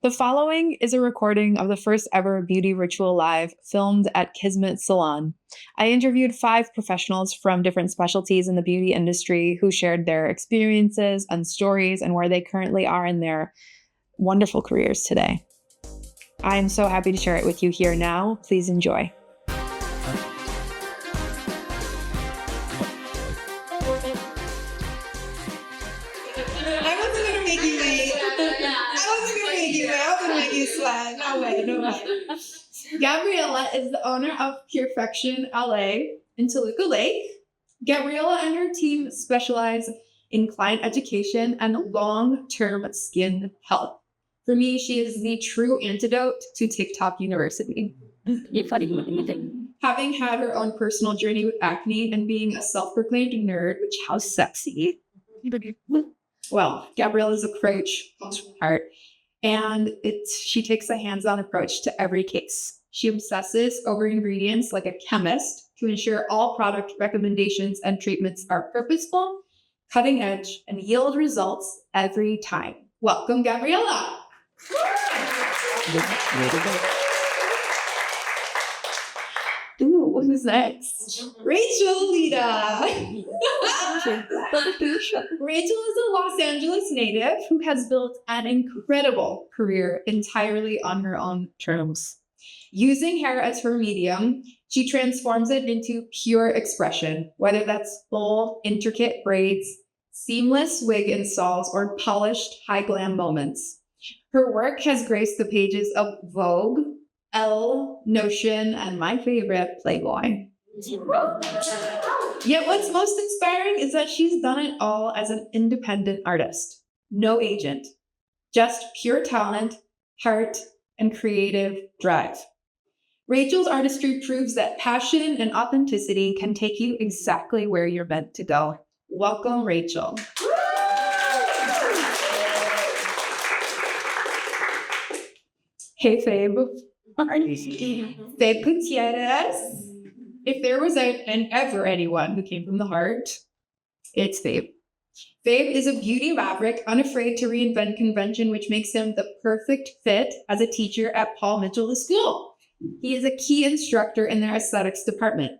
The following is a recording of the first ever Beauty Ritual Live filmed at Kismet Salon. I interviewed 5 professionals from different specialties in the beauty industry who shared their experiences and stories and where they currently are in their wonderful careers today. I am so happy to share it with you here now. Please enjoy. No way. Gabriella is the owner of Perfection LA in Toluca Lake. Gabriella and her team specialize in client education and long-term skin health. For me, she is the true antidote to TikTok University. Having had her own personal journey with acne and being a self-proclaimed nerd, which how sexy. Well, Gabriella is a coach from heart. And she takes a hands-on approach to every case. She obsesses over ingredients like a chemist to ensure all product recommendations and treatments are purposeful, cutting edge, and yield results every time. Welcome, Gabriella. Ooh, who's next? Rachel Lita. Rachel is a Los Angeles native who has built an incredible career entirely on her own terms. Using hair as her medium, she transforms it into pure expression, whether that's bold, intricate braids, seamless wig installs, or polished high glam moments. Her work has graced the pages of Vogue, Elle, Notion, and my favorite, Playboy. Yet what's most inspiring is that she's done it all as an independent artist. No agent. Just pure talent, heart, and creative drive. Rachel's artistry proves that passion and authenticity can take you exactly where you're meant to go. Welcome, Rachel. Hey, Fabe. Fabe Gutierrez. If there was ever anyone who came from the heart, it's Fabe. Fabe is a beauty maverick, unafraid to reinvent convention, which makes him the perfect fit as a teacher at Paul Mitchell School. He is a key instructor in their aesthetics department.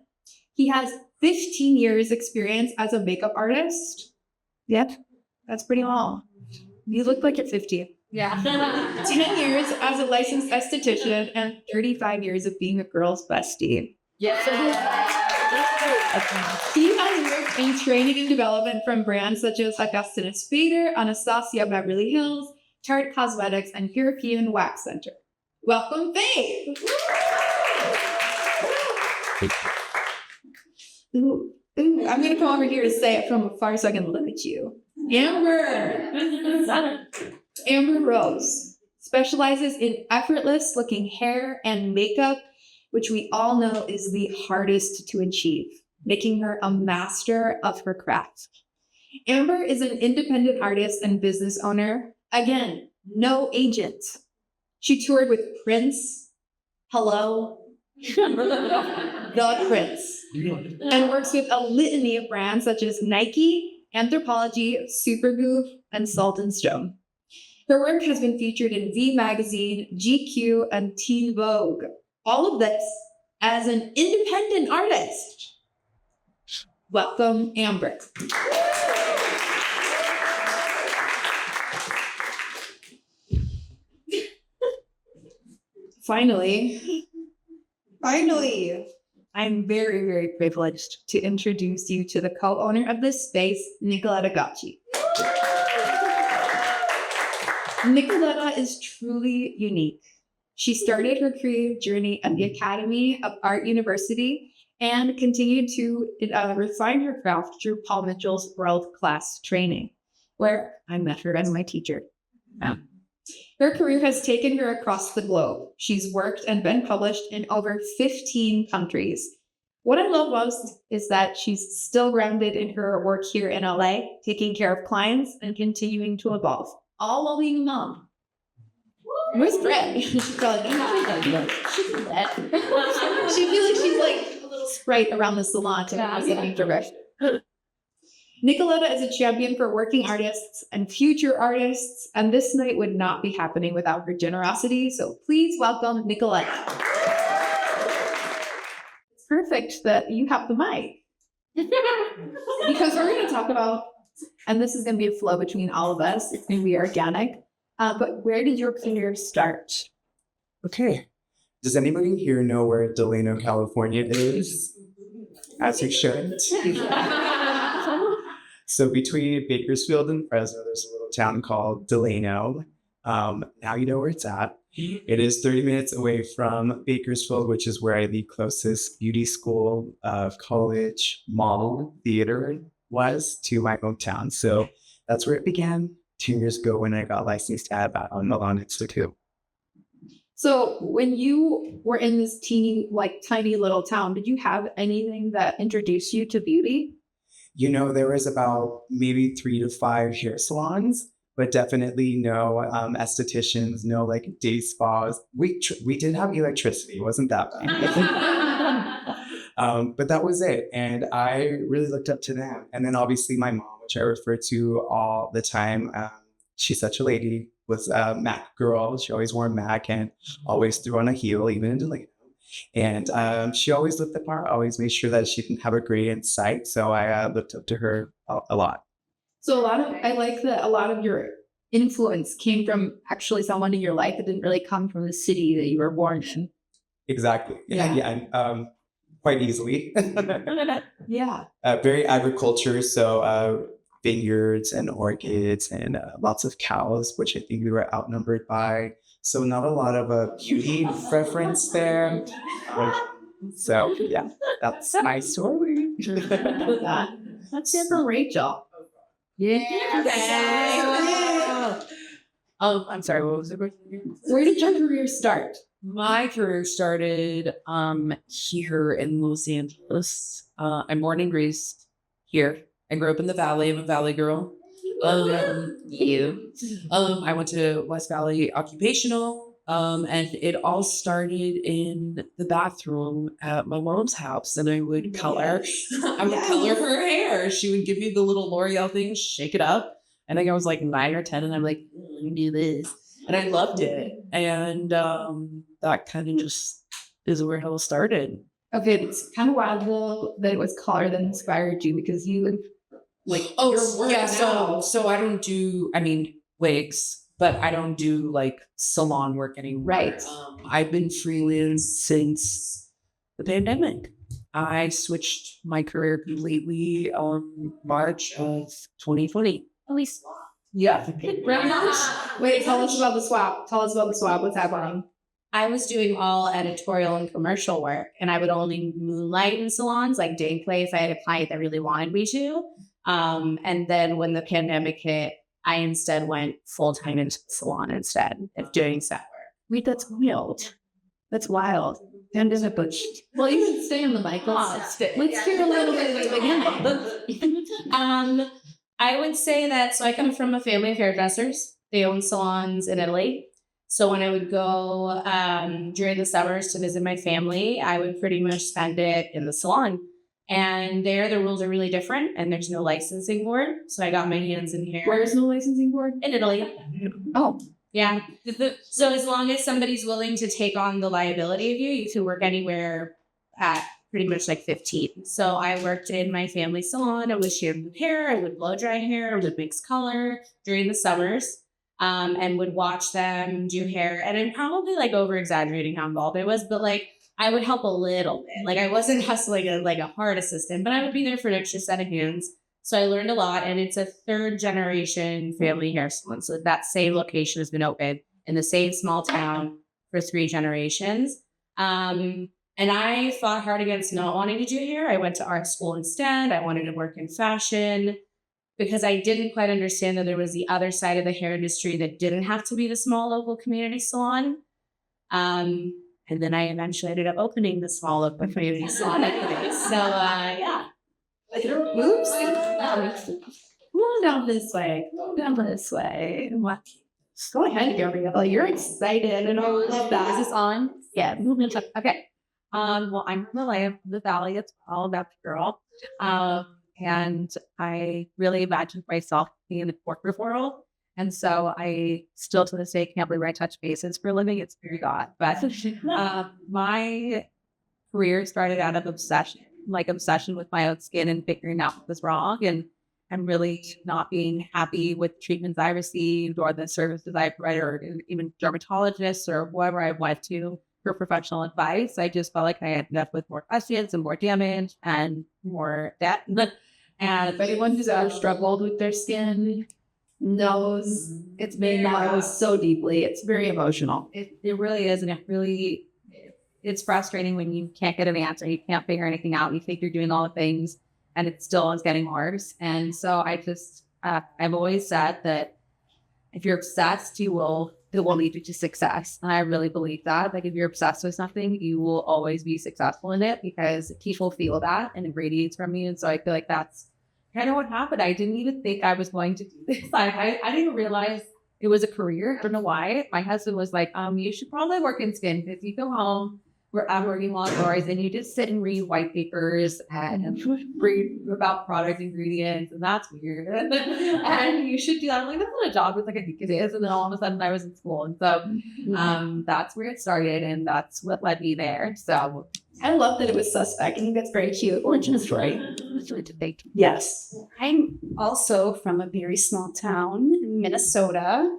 He has 15 years experience as a makeup artist. Yep, that's pretty long. You look like you're 50. Yeah. 10 years as a licensed esthetician and 35 years of being a girl's bestie. Yeah. He has worked in training and development from brands such as Augustina Spader, Anastasia Beverly Hills, Tarte Cosmetics, and European Wax Center. Welcome, Fabe. Ooh, I'm going to come over here to say it from afar so I can look at you. Amber Rose specializes in effortless looking hair and makeup, which we all know is the hardest to achieve, making her a master of her craft. Amber is an independent artist and business owner. Again, no agent. She toured with Prince, Hello, The Prince, and works with a litany of brands such as Nike, Anthropologie, Supergoop, and Salt & Stone. Her work has been featured in V Magazine, GQ, and Teen Vogue. All of this as an independent artist. Welcome, Amber. Finally, I'm very, very privileged to introduce you to the co-owner of this space, Nicoletta Gauci. Nicoletta is truly unique. She started her creative journey at the Academy of Art University and continued to refine her craft through Paul Mitchell's world-class training, where I met her as my teacher. Her career has taken her across the globe. She's worked and been published in over 15 countries. What I love most is that she's still grounded in her work here in LA, taking care of clients and continuing to evolve, all while being a mom. Where's Brett? She's probably not. She's dead. She feels like she's like a little sprite around the salon to have something direct. Nicoletta is a champion for working artists and future artists, and this night would not be happening without her generosity. So please welcome Nicoletta. It's perfect that you have the mic. Because we're going to talk about, and this is going to be a flow between all of us, it's going to be organic, but where did your career start? Okay. Does anybody here know where Delano, California is? As you should. So between Bakersfield and Fresno, there's a little town called Delano. Now you know where it's at. It is 30 minutes away from Bakersfield, which is where the closest beauty school, college, mall, theater was to my hometown. So that's where it began 2 years ago when I got licensed at Milan Institute. So when you were in this teeny, tiny little town, did you have anything that introduced you to beauty? You know, there was about maybe 3 to 5 hair salons, but definitely no estheticians, no day spas. We did have electricity, it wasn't that bad. But that was it. And I really looked up to them. And then obviously my mom, which I refer to all the time, she's such a lady, was a MAC girl. She always wore MAC and always threw on a heel, even in Delano. And she always looked the part, always made sure that she didn't have a gradient sight. So I looked up to her a lot. So I like that a lot of your influence came from actually someone in your life that didn't really come from the city that you were born in. Exactly. Yeah. Quite easily. Yeah. Very agriculture. So vineyards and orchids and lots of cows, which I think we were outnumbered by. So not a lot of beauty reference there. So yeah, that's my story. That's it for Rachel. Yeah. I'm sorry, what was the question? Where did your career start? My career started here in Los Angeles. I'm born and raised here. I grew up in the Valley. I'm a Valley girl. I went to West Valley Occupational, and it all started in the bathroom at my mom's house. And I would color. I would color her hair. She would give me the little L'Oreal thing, shake it up. I think I was 9 or 10, and I'm like, let me do this. And I loved it. And that kind of just is where it all started. Okay, it's kind of wild though that it was color that inspired you, because you So I don't do, wigs, but I don't do salon work anymore. Right. I've been freelance since the pandemic. I switched my career completely March of 2020. at least. Yeah. Wait, tell us about the swap. What's happening? I was doing all editorial and commercial work, and I would only moonlight in salons, like day play, if I had a client that really wanted me to. And then when the pandemic hit, I instead went full-time into the salon instead of doing set work. Wait, that's wild. That's wild. And is it butch? Well, you can stay on the mic. Let's hear a little bit of it. I would say that, so I come from a family of hairdressers. They own salons in Italy. So when I would go during the summers to visit my family, I would pretty much spend it in the salon. And there, the rules are really different, and there's no licensing board. So I got my hands in hair. Where's no licensing board? In Italy. Oh. Yeah. So as long as somebody's willing to take on the liability of you, you can work anywhere at pretty much 15. So I worked in my family salon. I would shampoo hair. I would blow dry hair. I would mix color during the summers. And would watch them do hair. And I'm probably over exaggerating how involved I was, but I would help a little bit. I wasn't hustling a hard assistant, but I would be there for an extra set of hands. So I learned a lot, and it's a 3rd generation family hair salon. So that same location has been open in the same small town for 3 generations. And I fought hard against not wanting to do hair. I went to art school instead. I wanted to work in fashion, because I didn't quite understand that there was the other side of the hair industry that didn't have to be the small local community salon. And then I eventually ended up opening the small local community salon anyway. So, yeah. Oops. Move down this way. What? Go ahead, Gabriella. You're excited, and I love that. Is this on? Yeah. Okay. Well, I'm from the Valley. It's all about the girl. and I really imagined myself being in the corporate world. And so I still to this day can't believe I touch bases for a living. It's very odd. But my career started out of obsession with my own skin and figuring out what was wrong. And really not being happy with treatments I received or the services I provided or even dermatologists or whoever I went to for professional advice. I just felt like I ended up with more questions and more damage and more debt. And If anyone who's ever struggled with their skin knows it's made me so deeply. It's very emotional. it really is. And it's frustrating when you can't get an answer. You can't figure anything out. You think you're doing all the things and it still is getting worse. And so I've always said that if you're obsessed, it will lead you to success. And I really believe that. Like if you're obsessed with something, you will always be successful in it because people feel that and it radiates from you. And so I feel like that's kind of what happened. I didn't even think I was going to do this. I didn't even realize it was a career. I don't know why. My husband was like, you should probably work in skin because you go home, we're out working long hours, and you just sit and read white papers and read about product ingredients, and that's weird. And you should do that. I'm like, that's not a job. It's like, I think it is. And then all of a sudden I was in school. And so that's where it started, and that's what led me there. So I love that it was suspect. I think that's very cute. Origin story. Yes. I'm also from a very small town in Minnesota,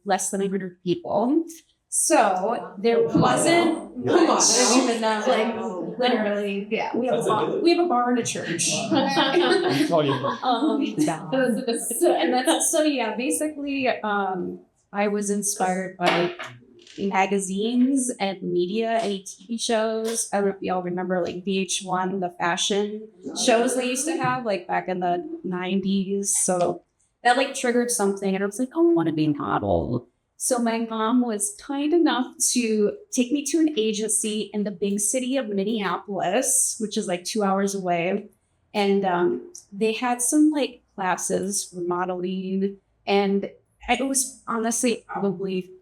less than 100 people. So there wasn't much. I don't even know, like literally, yeah. We have a bar and a church. Basically, I was inspired by magazines and media and TV shows. I don't know if y'all remember like VH1, the fashion shows they used to have like back in the 90s. So that like triggered something, and I was like, oh, I want to be a model. So my mom was kind enough to take me to an agency in the big city of Minneapolis, which is like 2 hours away. And they had some like classes for modeling. And it was honestly probably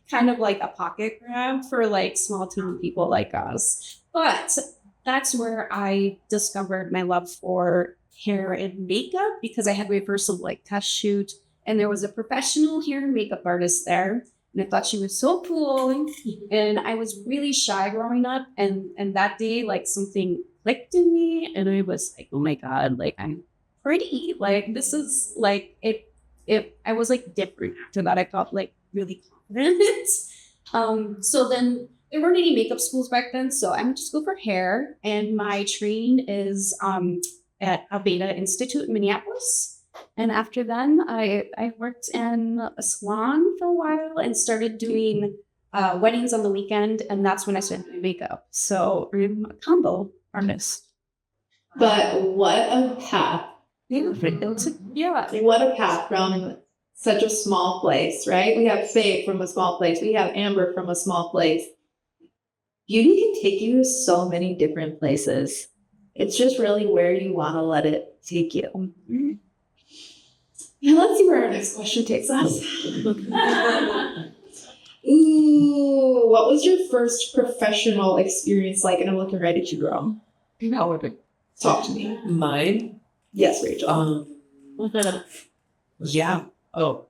kind of like a pocket grab for like small town people like us. But that's where I discovered my love for hair and makeup because I had my first like test shoot. And there was a professional hair and makeup artist there. And I thought she was so cool. And I was really shy growing up. And that day, like something clicked in me. And I was like, oh my God, like I'm pretty. Like this is like, I was like different after that. I felt like really confident. So then there weren't any makeup schools back then. So I'm just go for hair. And my training is at Beta Institute in Minneapolis. And after then, I worked in a salon for a while and started doing weddings on the weekend. And that's when I started doing makeup. So I'm a combo artist. But what a path. What a path from such a small place, right? We have Fabe from a small place. We have Amber from a small place. Beauty can take you to so many different places. It's just really where you want to let it take you. Mm-hmm. Now let's see where our next question takes us. Ooh, what was your first professional experience like? And I'm looking right at you, girl. Talk to me. Mine? Yes, Rachel. Yeah. Oh.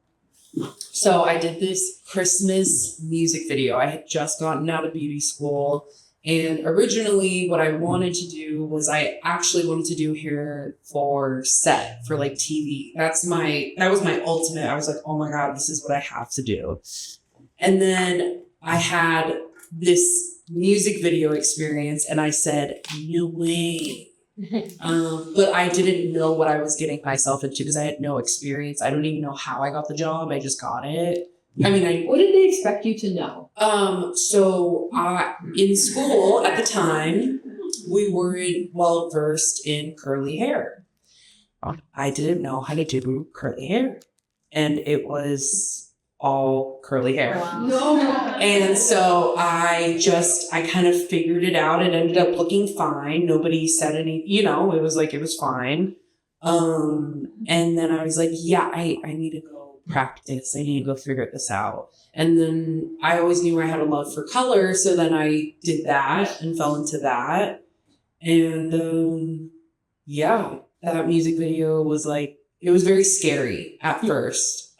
So I did this Christmas music video. I had just gotten out of beauty school. And originally what I wanted to do was I actually wanted to do hair for set, for like TV. That was my ultimate. I was like, oh my God, this is what I have to do. And then I had this music video experience and I said, no way. But I didn't know what I was getting myself into because I had no experience. I don't even know how I got the job. I just got it. I mean, what did they expect you to know? So in school at the time, we were well versed in curly hair. I didn't know how to do curly hair, and it was all curly hair. Wow. No. And so I kind of figured it out. It ended up looking fine. Nobody said any, it was fine. And then I was like, yeah, I need to go practice. I need to go figure this out. And then I always knew I had a love for color. So then I did that and fell into that. And yeah, that music video was like, it was very scary at first,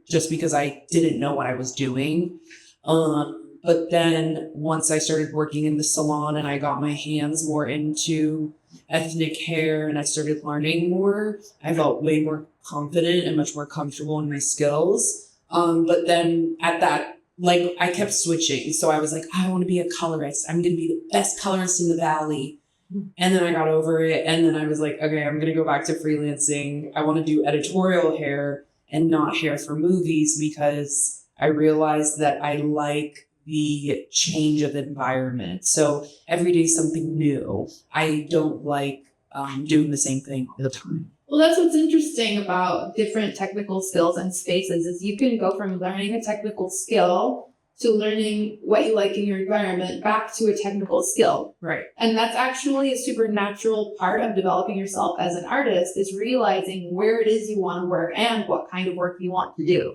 just because I didn't know what I was doing. But then once I started working in the salon and I got my hands more into ethnic hair and I started learning more, I felt way more confident and much more comfortable in my skills. But then at that, like, I kept switching. So I was like, I want to be a colorist. I'm going to be the best colorist in the Valley. And then I got over it. And then I was like, okay, I'm going to go back to freelancing. I want to do editorial hair and not hair for movies, because I realized that I like the change of environment. So every day something new. I don't like doing the same thing all the time. Well, that's what's interesting about different technical skills and spaces is you can go from learning a technical skill to learning what you like in your environment back to a technical skill. Right. And that's actually a super natural part of developing yourself as an artist, is realizing where it is you want to work and what kind of work you want to do.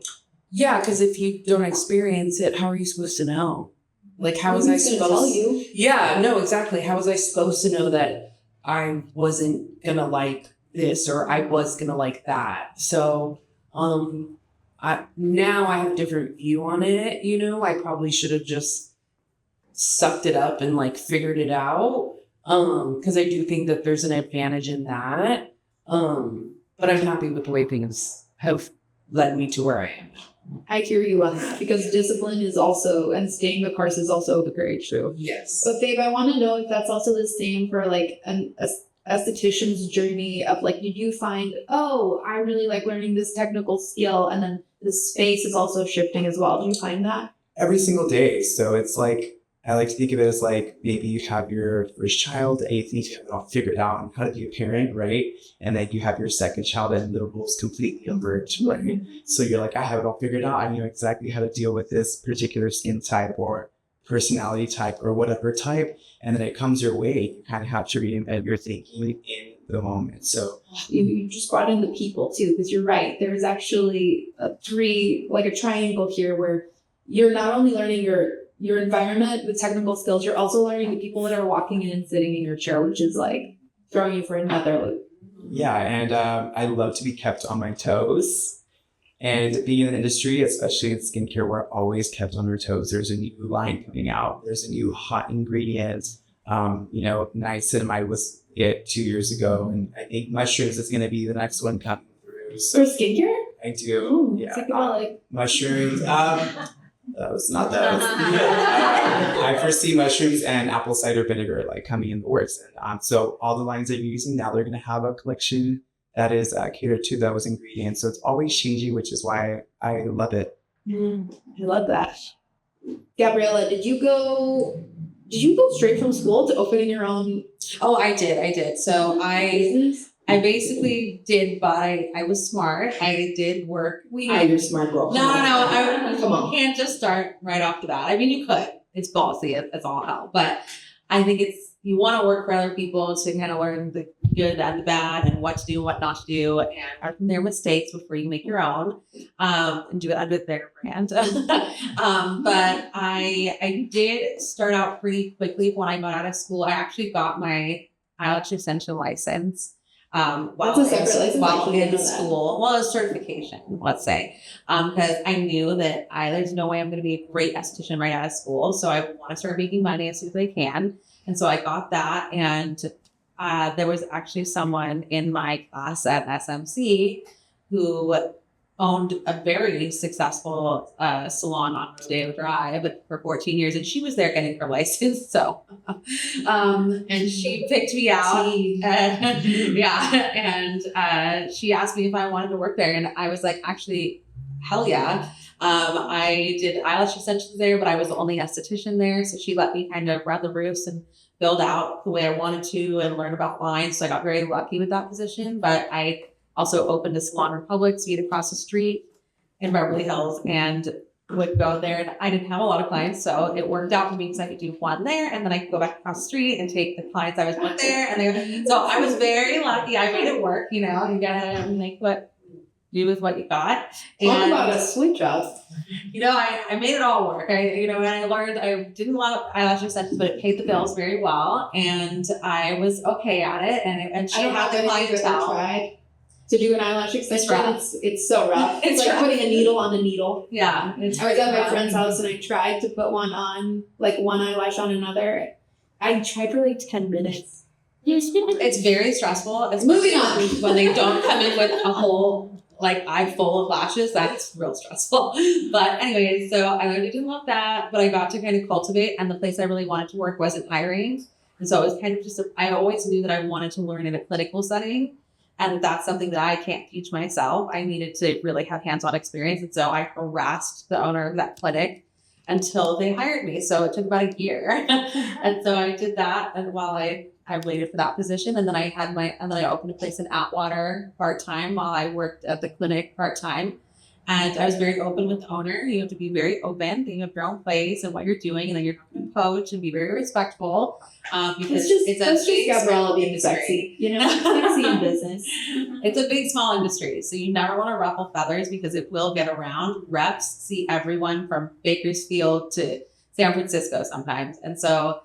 Yeah, because if you don't experience it, how are you supposed to know? Like, how was I Who's gonna supposed tell you? Yeah, no, exactly. How was I supposed to know that I wasn't going to like this or I was going to like that? So, now I have a different view on it. You know, I probably should have just sucked it up and like figured it out. Because I do think that there's an advantage in that. But I'm happy with the way things have led me to where I am. I hear you on that, because discipline is also, and staying the course is also very true. Yes. But babe, I want to know if that's also the same for like an esthetician's journey of like, did you find, oh, I really like learning this technical skill, and then the space is also shifting as well. Did you find that? Every single day. So it's like, I like to think of it as like, maybe you have your first child and you think you have it all figured out on how to be a parent, right? And then you have your second child and the rules completely emerge, right? So you're like, I have it all figured out. I know exactly how to deal with this particular skin type or personality type or whatever type. And then it comes your way. You kind of have to reinvent your thinking in the moment. So You just brought in the people too, because you're right. There's actually a triangle here where you're not only learning your environment with technical skills, you're also learning the people that are walking in and sitting in your chair, which is like throwing you for another loop. yeah, and I love to be kept on my toes. And being in the industry, especially in skincare, we're always kept on our toes. There's a new line coming out. There's a new hot ingredient. Niacinamide was it 2 years ago, and I think mushrooms is going to be the next one coming through. For skincare? I do. Ooh, Yeah. psychedelic. Mushrooms. That was not that. I foresee mushrooms and apple cider vinegar like coming in the works. And so all the lines that you're using now, they're going to have a collection that is catered to those ingredients. So it's always changing, which is why I love it. I love that. Gabriella, did you go straight from school to opening your own Oh, I did. So business? I basically did, but I was smart. I did work. You're smart, girl. No. Come on. You can't just start right off the bat. I mean, you could. It's ballsy. It's all hell. But I think you want to work for other people to kind of learn the good and the bad and what to do, what not to do, and learn from their mistakes before you make your own, and do it under their brand. But I did start out pretty quickly when I got out of school. I actually got my eyelash extension license. That's a separate license. While I didn't in know that. school. Well, a certification, let's say. Because I knew that there's no way I'm going to be a great esthetician right out of school. So I want to start making money as soon as I can. And so I got that. And there was actually someone in my class at SMC who owned a very successful salon on Rodeo Drive for 14 years, and she was there getting her license. So, and she picked me out, and she asked me if I wanted to work there, and I was like, actually, hell yeah. I did eyelash extensions there, but I was the only esthetician there, so she let me kind of run the roofs and build out the way I wanted to and learn about lines. So I got very lucky with that position, but I also opened a Salon Republic suite across the street in Beverly Hills and would go there. And I didn't have a lot of clients, so it worked out for me because I could do one there and then I could go back across the street and take the clients I was with there. So I was very lucky. I made it work, and make what do with what you got. Talk about a switch up. You know, I made it all work. When I learned, I didn't love eyelash extensions, but it paid the bills very well, and I was okay at it. And eventually, I don't know if you've ever tried to do an eyelash extension. It's so rough. It's like putting a needle on a needle. Yeah. I was at my friend's house and I tried to put one on, like one eyelash on another. I tried for like 10 minutes. It's very stressful. Moving on. When they don't come in with a whole eye full of lashes, that's real stressful. But anyways, so I learned to do love that, but I got to kind of cultivate, and the place I really wanted to work wasn't hiring. And so it was kind of just, I always knew that I wanted to learn in a clinical setting. And that's something that I can't teach myself. I needed to really have hands-on experience. And so I harassed the owner of that clinic until they hired me. So it took about a year. And so I did that. And while I waited for that position, and then I opened a place in Atwater part-time while I worked at the clinic part-time. And I was very open with the owner. You have to be very open. You have your own place and what you're doing, and then you're going to coach and be very respectful. Because it's just Gabriella being sexy, sexy in business. It's a big, small industry, so you never want to ruffle feathers because it will get around. Reps see everyone from Bakersfield to San Francisco sometimes, and so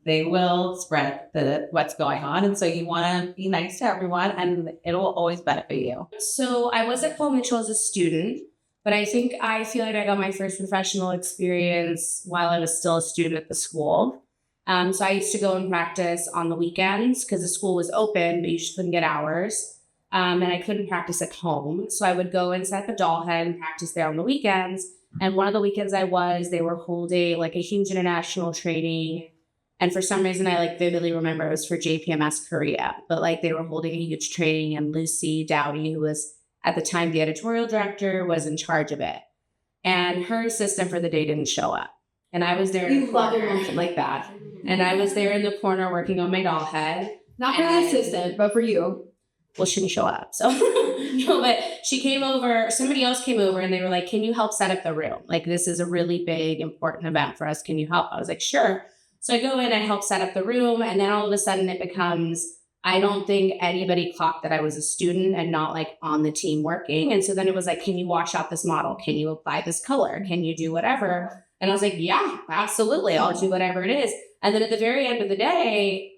they will spread what's going on. And so you want to be nice to everyone, and it will always benefit you. So I was at Paul Mitchell as a student, but I feel like I got my first professional experience while I was still a student at the school. So I used to go and practice on the weekends because the school was open, but you just couldn't get hours. And I couldn't practice at home. So I would go and set the doll head and practice there on the weekends. And one of the weekends they were holding a huge international training. And for some reason, I vividly remember it was for JPMS Korea, but they were holding a huge training, and Lucy Dowdy, who was at the time the editorial director, was in charge of it. And her assistant for the day didn't show up. And I was there in the corner like that. And I was there in the corner working on my doll head. Not for the assistant, but for you. Well, she didn't show up. So, no, but she came over, somebody else came over, and they were like, can you help set up the room? This is a really big, important event for us. Can you help? I was like, sure. So I go in, I help set up the room, and then all of a sudden it becomes, I don't think anybody clocked that I was a student and not on the team working. And so then it was can you wash out this model? Can you apply this color? Can you do whatever? And I was like, yeah, absolutely. I'll do whatever it is. And then at the very end of the day,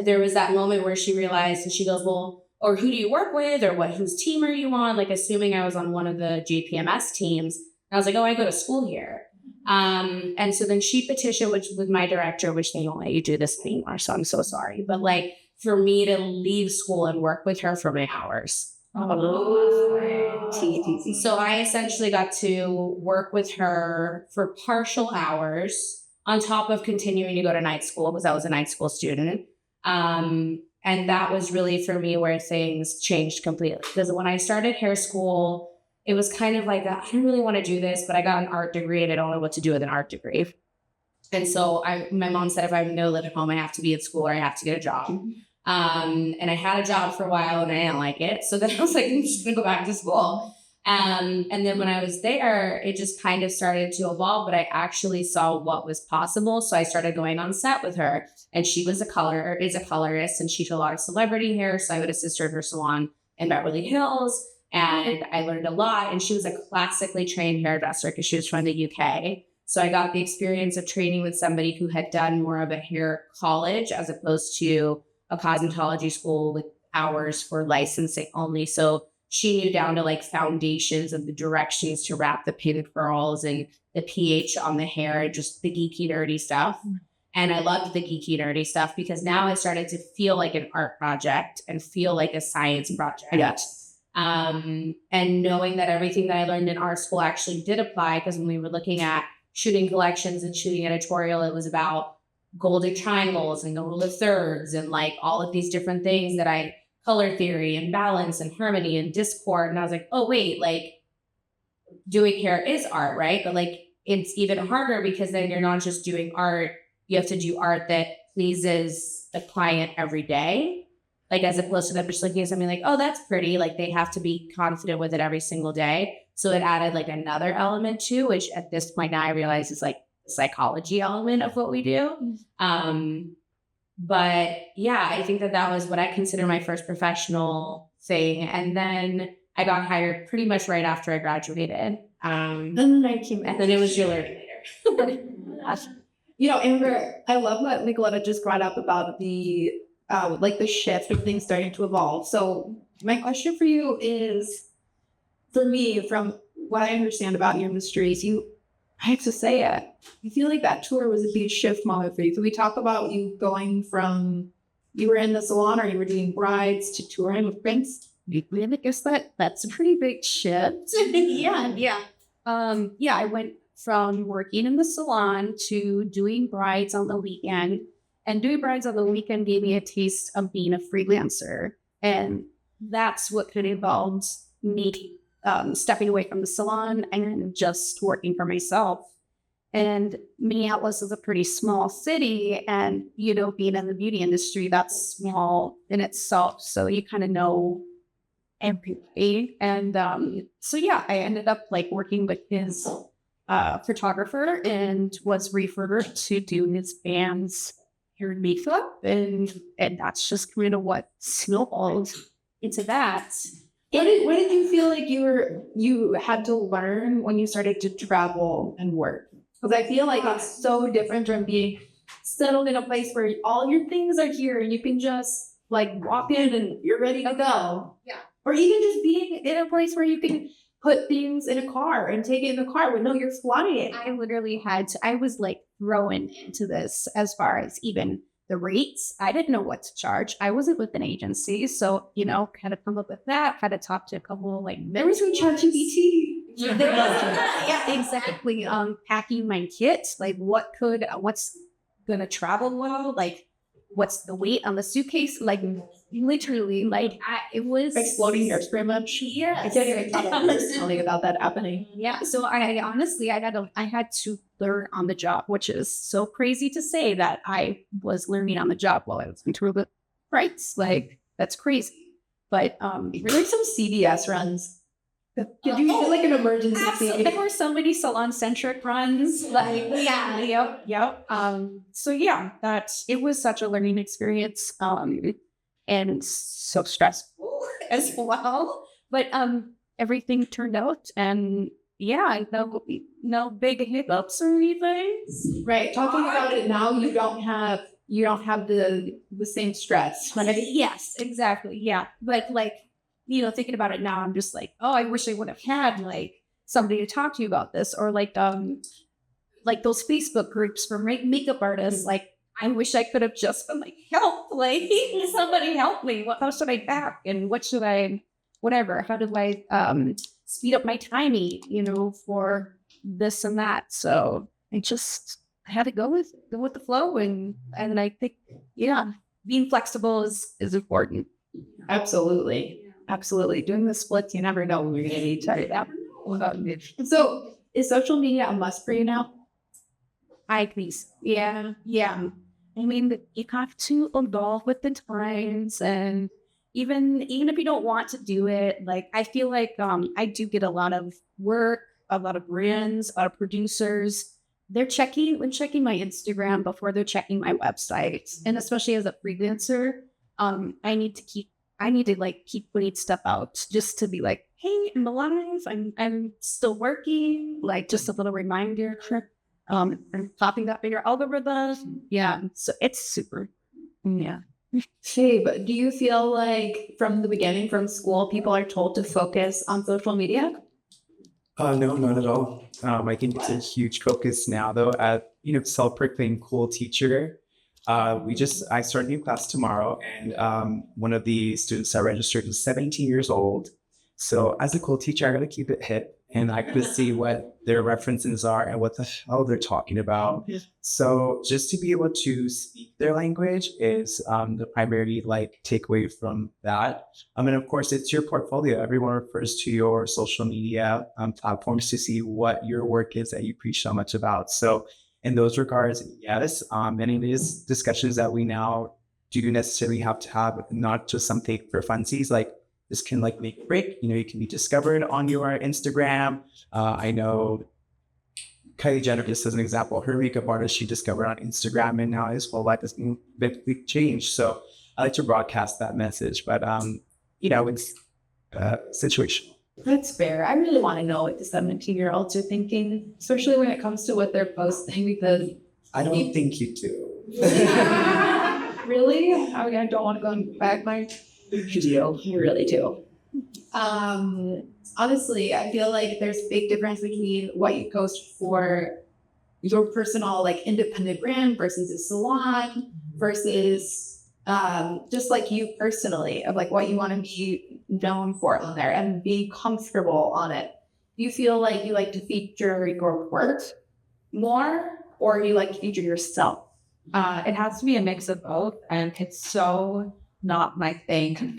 there was that moment where she realized, and she goes, well, or who do you work with? Or whose team are you on? Assuming I was on one of the JPMS teams. And I was like, oh, I go to school here. And so then she petitioned, which with my director, which they don't let you do this anymore. So I'm so sorry. But for me to leave school and work with her for my hours. So I essentially got to work with her for partial hours on top of continuing to go to night school because I was a night school student. And that was really for me where things changed completely. Because when I started hair school, it was kind of I don't really want to do this, but I got an art degree and I don't know what to do with an art degree. And so my mom said, if I'm going to live at home, I have to be at school or I have to get a job. And I had a job for a while and I didn't like it. So then I was I'm just going to go back to school. And then when I was there, it just kind of started to evolve, but I actually saw what was possible. So I started going on set with her, and she is a colorist, and she did a lot of celebrity hair. So I would assist her in her salon in Beverly Hills. And I learned a lot. And she was a classically trained hairdresser because she was from the UK. So I got the experience of training with somebody who had done more of a hair college as opposed to a cosmetology school with hours for licensing only. So she knew down to foundations of the directions to wrap the pin curls and the pH on the hair, just the geeky, nerdy stuff. And I loved the geeky, nerdy stuff because now I started to feel like an art project and feel like a science project. Yes. And knowing that everything that I learned in art school actually did apply, because when we were looking at shooting collections and shooting editorial, it was about golden triangles and the rule of thirds and all of these different things that color theory and balance and harmony and discord. And I was like, oh, wait, doing hair is art, right? But it's even harder because then you're not just doing art. You have to do art that pleases the client every day. As opposed to them just looking at something oh, that's pretty. They have to be confident with it every single day. So it added another element too, which at this point now I realize is the psychology element of what we do. But yeah, I think that was what I consider my first professional thing. And then I got hired pretty much right after I graduated. And then I came And then it was your learning later. You know, Amber, I love what Nicoletta just brought up about the like the shift of things starting to evolve. So my question for you is, for me, from what I understand about your industry, is I have to say it, I feel like that tour was a big shift moment for you. So we talk about you going from, you were in the salon or you were doing brides to touring with Prince. I guess that's a pretty big shift. Yeah. I went from working in the salon to doing brides on the weekend. And doing brides on the weekend gave me a taste of being a freelancer. And that's what could involve me stepping away from the salon and just working for myself. And Minneapolis is a pretty small city. And, you know, being in the beauty industry, that's small in itself. So you kind of know everybody. And I ended up like working with his photographer and was referred to do his band's hair and makeup. And that's just kind of what snowballed into that. What did you feel like you had to learn when you started to travel and work? Because I feel like it's so different from being settled in a place where all your things are here and you can just like walk in and you're ready to go. Yeah. Or even just being in a place where you can put things in a car and take it in the car with no, you're flying. I literally I was like thrown into this as far as even the rates. I didn't know what to charge. I wasn't with an agency. So, you know, had to come up with that, had to talk to a couple of like, There was no ChatGPT. yeah, exactly. Packing my kit, like what's gonna travel well, like what's the weight on the suitcase, like literally, like it was Exploding hairspray much? Yes. I can't even talk personally about that happening. Yeah. So I honestly, I had to learn on the job, which is so crazy to say that I was learning on the job while I was in tour. Right. Like that's crazy. But We're like some CVS runs. Did you feel like an emergency? absolutely. There were so many salon-centric runs. Like, yep. So yeah, it was such a learning experience. And so stressful as well. But everything turned out, and yeah, no big hiccups or anything. Right. Talking about it now, you don't have the same stress. But yes, exactly. Yeah. But like, you know, thinking about it now, I'm just like, oh, I wish I would have had like somebody to talk to you about this, or like those Facebook groups for makeup artists. Like, I wish I could have just been like, help, like somebody help me. How should I back? And what should I, whatever? How do I speed up my timing, you know, for this and that? So I had to go with the flow, and I think, yeah, being flexible is important. Absolutely. Doing the splits, you never know when you're going to need to. So is social media a must for you now? I think so. Yeah. I mean, you have to evolve with the times, and even if you don't want to do it, like I feel like I do get a lot of work, a lot of brands, a lot of producers. They're checking my Instagram before they're checking my website, and especially as a freelancer, I need to keep putting stuff out just to be like, hey, I'm alive. I'm still working. Like just a little reminder. And popping that bigger algorithm. Yeah. So it's super. Yeah. Fabe, do you feel like from the beginning, from school, people are told to focus on social media? No, not at all. I think it's a huge focus now, though. Self-proclaimed cool teacher. I start a new class tomorrow, and one of the students I registered was 17 years old. So as a cool teacher, I got to keep it hip, and I got to see what their references are and what the hell they're talking about. So just to be able to speak their language is the primary takeaway from that. And of course, it's your portfolio. Everyone refers to your social media platforms to see what your work is that you preach so much about. So in those regards, yes, and it is discussions that we now do necessarily have to have, not just something for funsies. Like this can make a break. You can be discovered on your Instagram. I know Kylie Jenner, just as an example, her makeup artist she discovered on Instagram, and now his whole life has been basically changed. So I like to broadcast that message. But situation. That's fair. I really want to know what the 17-year-olds are thinking, especially when it comes to what they're posting, because I don't think you do. really, I don't want to go and back my video. You really do. Honestly, I feel like there's a big difference between what you post for your personal, like, independent brand versus a salon versus just like you personally, of like what you want to be known for on there and be comfortable on it. Do you feel like you like to feature your work more, or you like to feature yourself? It has to be a mix of both, and it's so not my thing.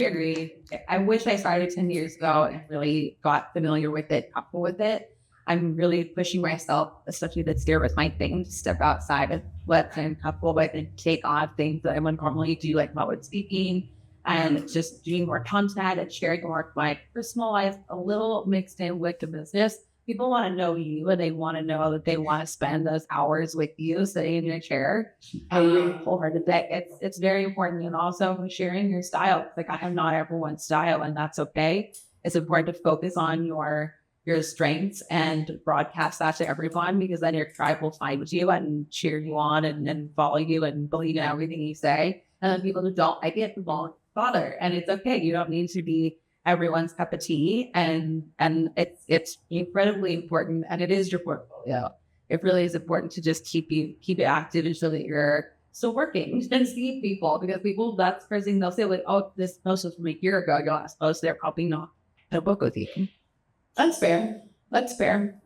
I wish I started 10 years ago and really got familiar with it, comfortable with it. I'm really pushing myself, especially this year with my thing, to step outside of what I'm comfortable with and take on things that I would normally do, like public speaking, and just doing more content and sharing more of my personal life, a little mixed in with the business. People want to know you, and they want to know that they want to spend those hours with you sitting in your chair. I really wholehearted that it's very important. And also sharing your style. Like, I am not everyone's style, and that's okay. It's important to focus on your strengths and broadcast that to everyone, because then your tribe will find you and cheer you on and follow you and believe in everything you say. And then people who don't like it won't bother. And it's okay. You don't need to be everyone's cup of tea. And it's incredibly important. And it is your portfolio. It really is important to just keep it active and show that you're still working and see people, because people, that's the first thing they'll say, like, oh, this post was from a year ago. Your last post, they're probably not in a book with you. That's fair. That's fair.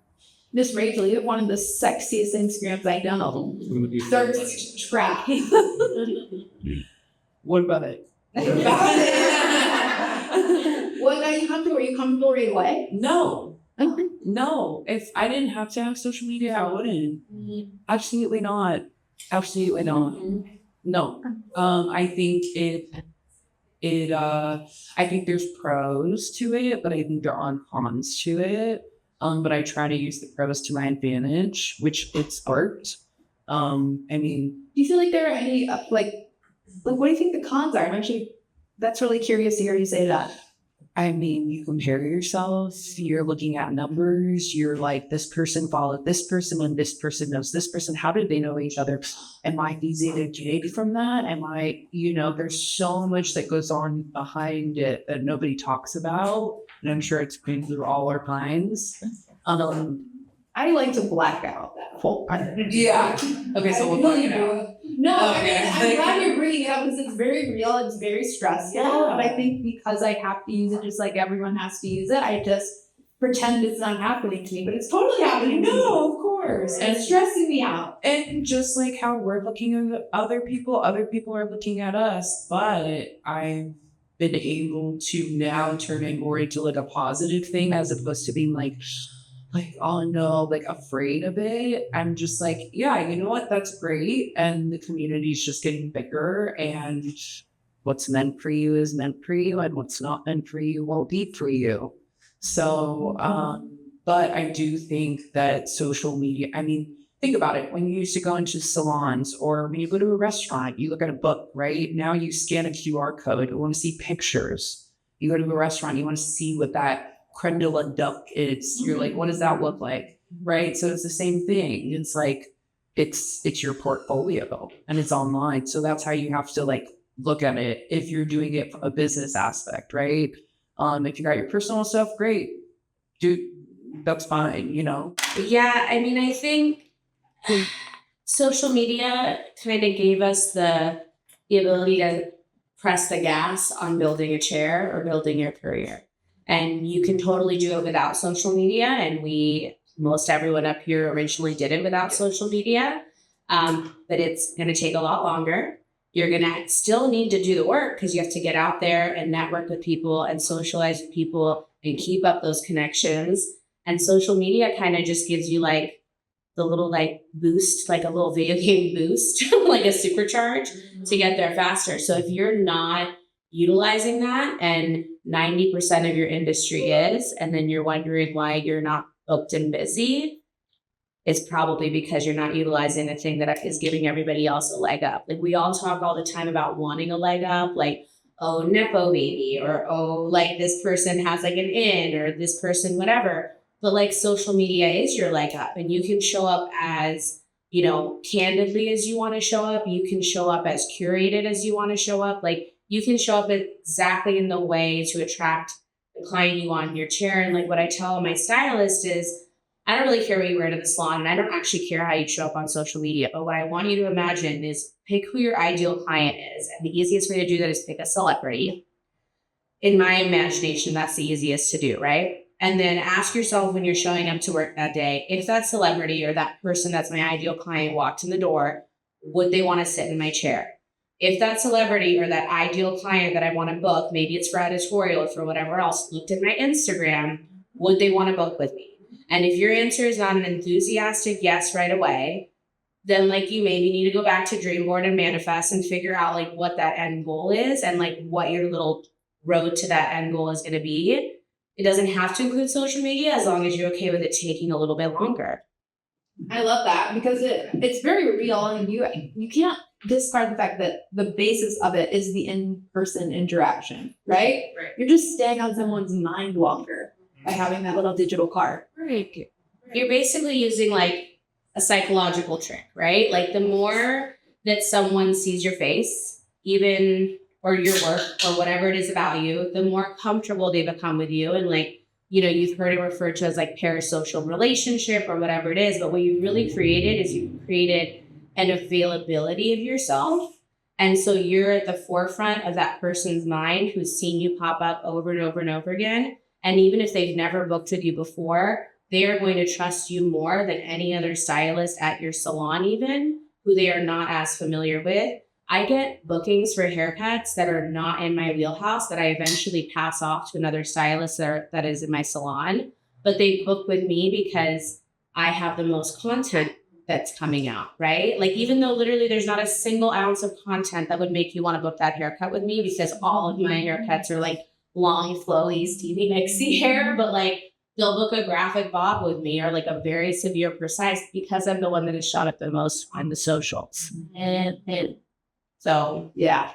Miss Rachel, you have one of the sexiest Instagrams I know. Thirst trap. What about it? What are you comfortable? Are you comfortable right away? No. No. If I didn't have to have social media, I wouldn't. Absolutely not. Absolutely not. No. I think I think there's pros to it, but I think there are cons to it. But I try to use the pros to my advantage, which it's worked. I mean, do you feel like there are any like what do you think the cons are? I'm actually, that's really curious to hear you say that. I mean, you compare yourself, you're looking at numbers, you're like, this person followed this person and this person knows this person. How did they know each other? Am I easy to gauge from that? Am I, there's so much that goes on behind it that nobody talks about. And I'm sure it's been through all our minds. I like to black out that whole part. Yeah. Okay, so we'll black it out. No, okay. I'm glad you're bringing it up because it's very real. It's very stressful. Yeah. But I think because I have to use it just like everyone has to use it, I just pretend it's not happening to me. But it's totally happening to me. No, of course. And it's stressing me out. And just like how we're looking at other people are looking at us. But I've been able to now turn it more into like a positive thing as opposed to being like, oh no, like afraid of it. I'm just like, yeah, you know what? That's great. And the community's just getting bigger, and what's meant for you is meant for you, and what's not meant for you won't be for you. So, but I do think that social media, I mean, think about it. When you used to go into salons or when you go to a restaurant, you look at a book, right? Now you scan a QR code. You want to see pictures. You go to a restaurant, you want to see what that creme de la duck is. You're like, what does that look like? Right? So it's the same thing. It's like, it's your portfolio and it's online. So that's how you have to like look at it if you're doing it from a business aspect, right? If you got your personal stuff, great. Dude, that's fine, Yeah, I mean, I think social media kind of gave us the ability to press the gas on building a chair or building your career. And you can totally do it without social media. And most everyone up here originally did it without social media. But it's going to take a lot longer. You're going to still need to do the work because you have to get out there and network with people and socialize with people and keep up those connections. And social media kind of just gives you like the little like boost, like a little video game boost, like a supercharge to get there faster. So if you're not utilizing that, and 90% of your industry is, and then you're wondering why you're not booked and busy, it's probably because you're not utilizing the thing that is giving everybody else a leg up. Like we all talk all the time about wanting a leg up, like, oh, Nepo baby, or oh, like this person has like an in, or this person, whatever. But like social media is your leg up, and you can show up as, you know, candidly as you want to show up. You can show up as curated as you want to show up. Like you can show up exactly in the way to attract the client you want in your chair. And like what I tell my stylist is, I don't really care what you wear to the salon, and I don't actually care how you show up on social media. But what I want you to imagine is pick who your ideal client is. And the easiest way to do that is pick a celebrity. In my imagination, that's the easiest to do, right? And then ask yourself when you're showing up to work that day, if that celebrity or that person that's my ideal client walked in the door, would they want to sit in my chair? If that celebrity or that ideal client that I want to book, maybe it's for editorial or for whatever else, looked at my Instagram, would they want to book with me? And if your answer is not an enthusiastic yes right away, then like you maybe need to go back to dream board and manifest and figure out like what that end goal is and like what your little road to that end goal is going to be. It doesn't have to include social media as long as you're okay with it taking a little bit longer. I love that because it's very real, and you can't discard the fact that the basis of it is the in-person interaction, right? Right. You're just staying on someone's mind longer by having that little digital card. Right. You're basically using like a psychological trick, right? Like the more that someone sees your face, even or your work or whatever it is about you, the more comfortable they become with you. And like, you know, you've heard it referred to as like parasocial relationship or whatever it is. But what you really created is you created an availability of yourself. And so you're at the forefront of that person's mind who's seen you pop up over and over and over again. And even if they've never booked with you before, they are going to trust you more than any other stylist at your salon, even who they are not as familiar with. I get bookings for haircuts that are not in my wheelhouse that I eventually pass off to another stylist that is in my salon. But they book with me because I have the most content that's coming out, right? Like even though literally there's not a single ounce of content that would make you want to book that haircut with me because all of my haircuts are like long, flowy, Stevie Nicks hair, but like they'll book a graphic bob with me or like a very severe precise because I'm the one that is shot up the most on the socials. And so, yeah,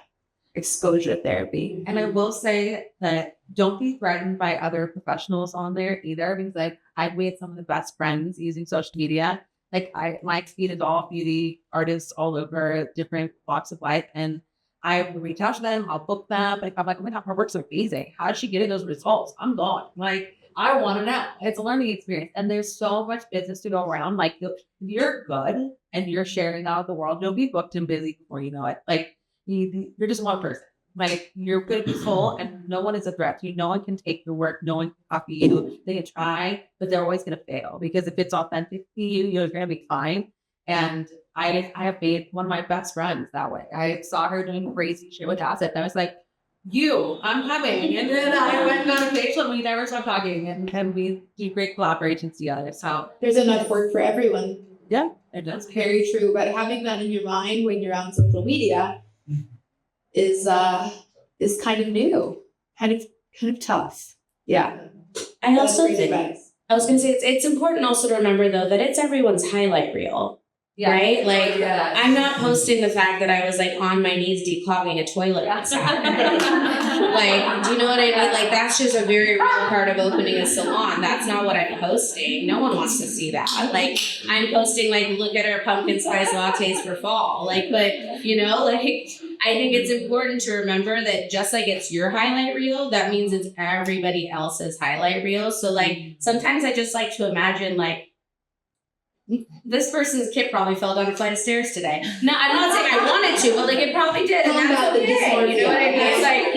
exposure therapy. And I will say that don't be threatened by other professionals on there either, because like I've made some of the best friends using social media. Like my feed is all beauty artists all over different walks of life, and I will reach out to them, I'll book them, and I'm like, oh my God, her work's amazing. How is she getting those results? I'm gone. Like, I want to know. It's a learning experience. And there's so much business to go around. Like, if you're good and you're sharing out with the world, you'll be booked and busy before you know it. Like, you're just one person. Like, you're going to be full and no one is a threat to you. No one can take your work. No one can copy you. They can try, but they're always going to fail because if it's authentic to you, you're going to be fine. And I have made one of my best friends that way. I saw her doing crazy shit with assets. I was like, I'm coming. And then I went on a facial and we never stopped talking. And we do great collaborations together. So There's enough work for everyone. yeah, it does. Very true. But having that in your mind when you're on social media is kind of new, kind of tough. Yeah. I also That's great think, advice. I was going to say, it's important also to remember though, that it's everyone's highlight reel. Yeah. Right? Like, Yeah. I'm not posting the fact that I was like on my knees declogging a toilet. Like, do you know what I mean? Like, that's just a very real part of opening a salon. That's not what I'm posting. No one wants to see that. Like, I'm posting, like, look at our pumpkin spice lattes for fall. Like, but, you know, like, I think it's important to remember that just like it's your highlight reel, that means it's everybody else's highlight reel. So, like, sometimes I just like to imagine, like, this person's kid probably fell down a flight of stairs today. No, I'm not saying I wanted to, but like it probably did, and that's okay. You know what I mean? It's like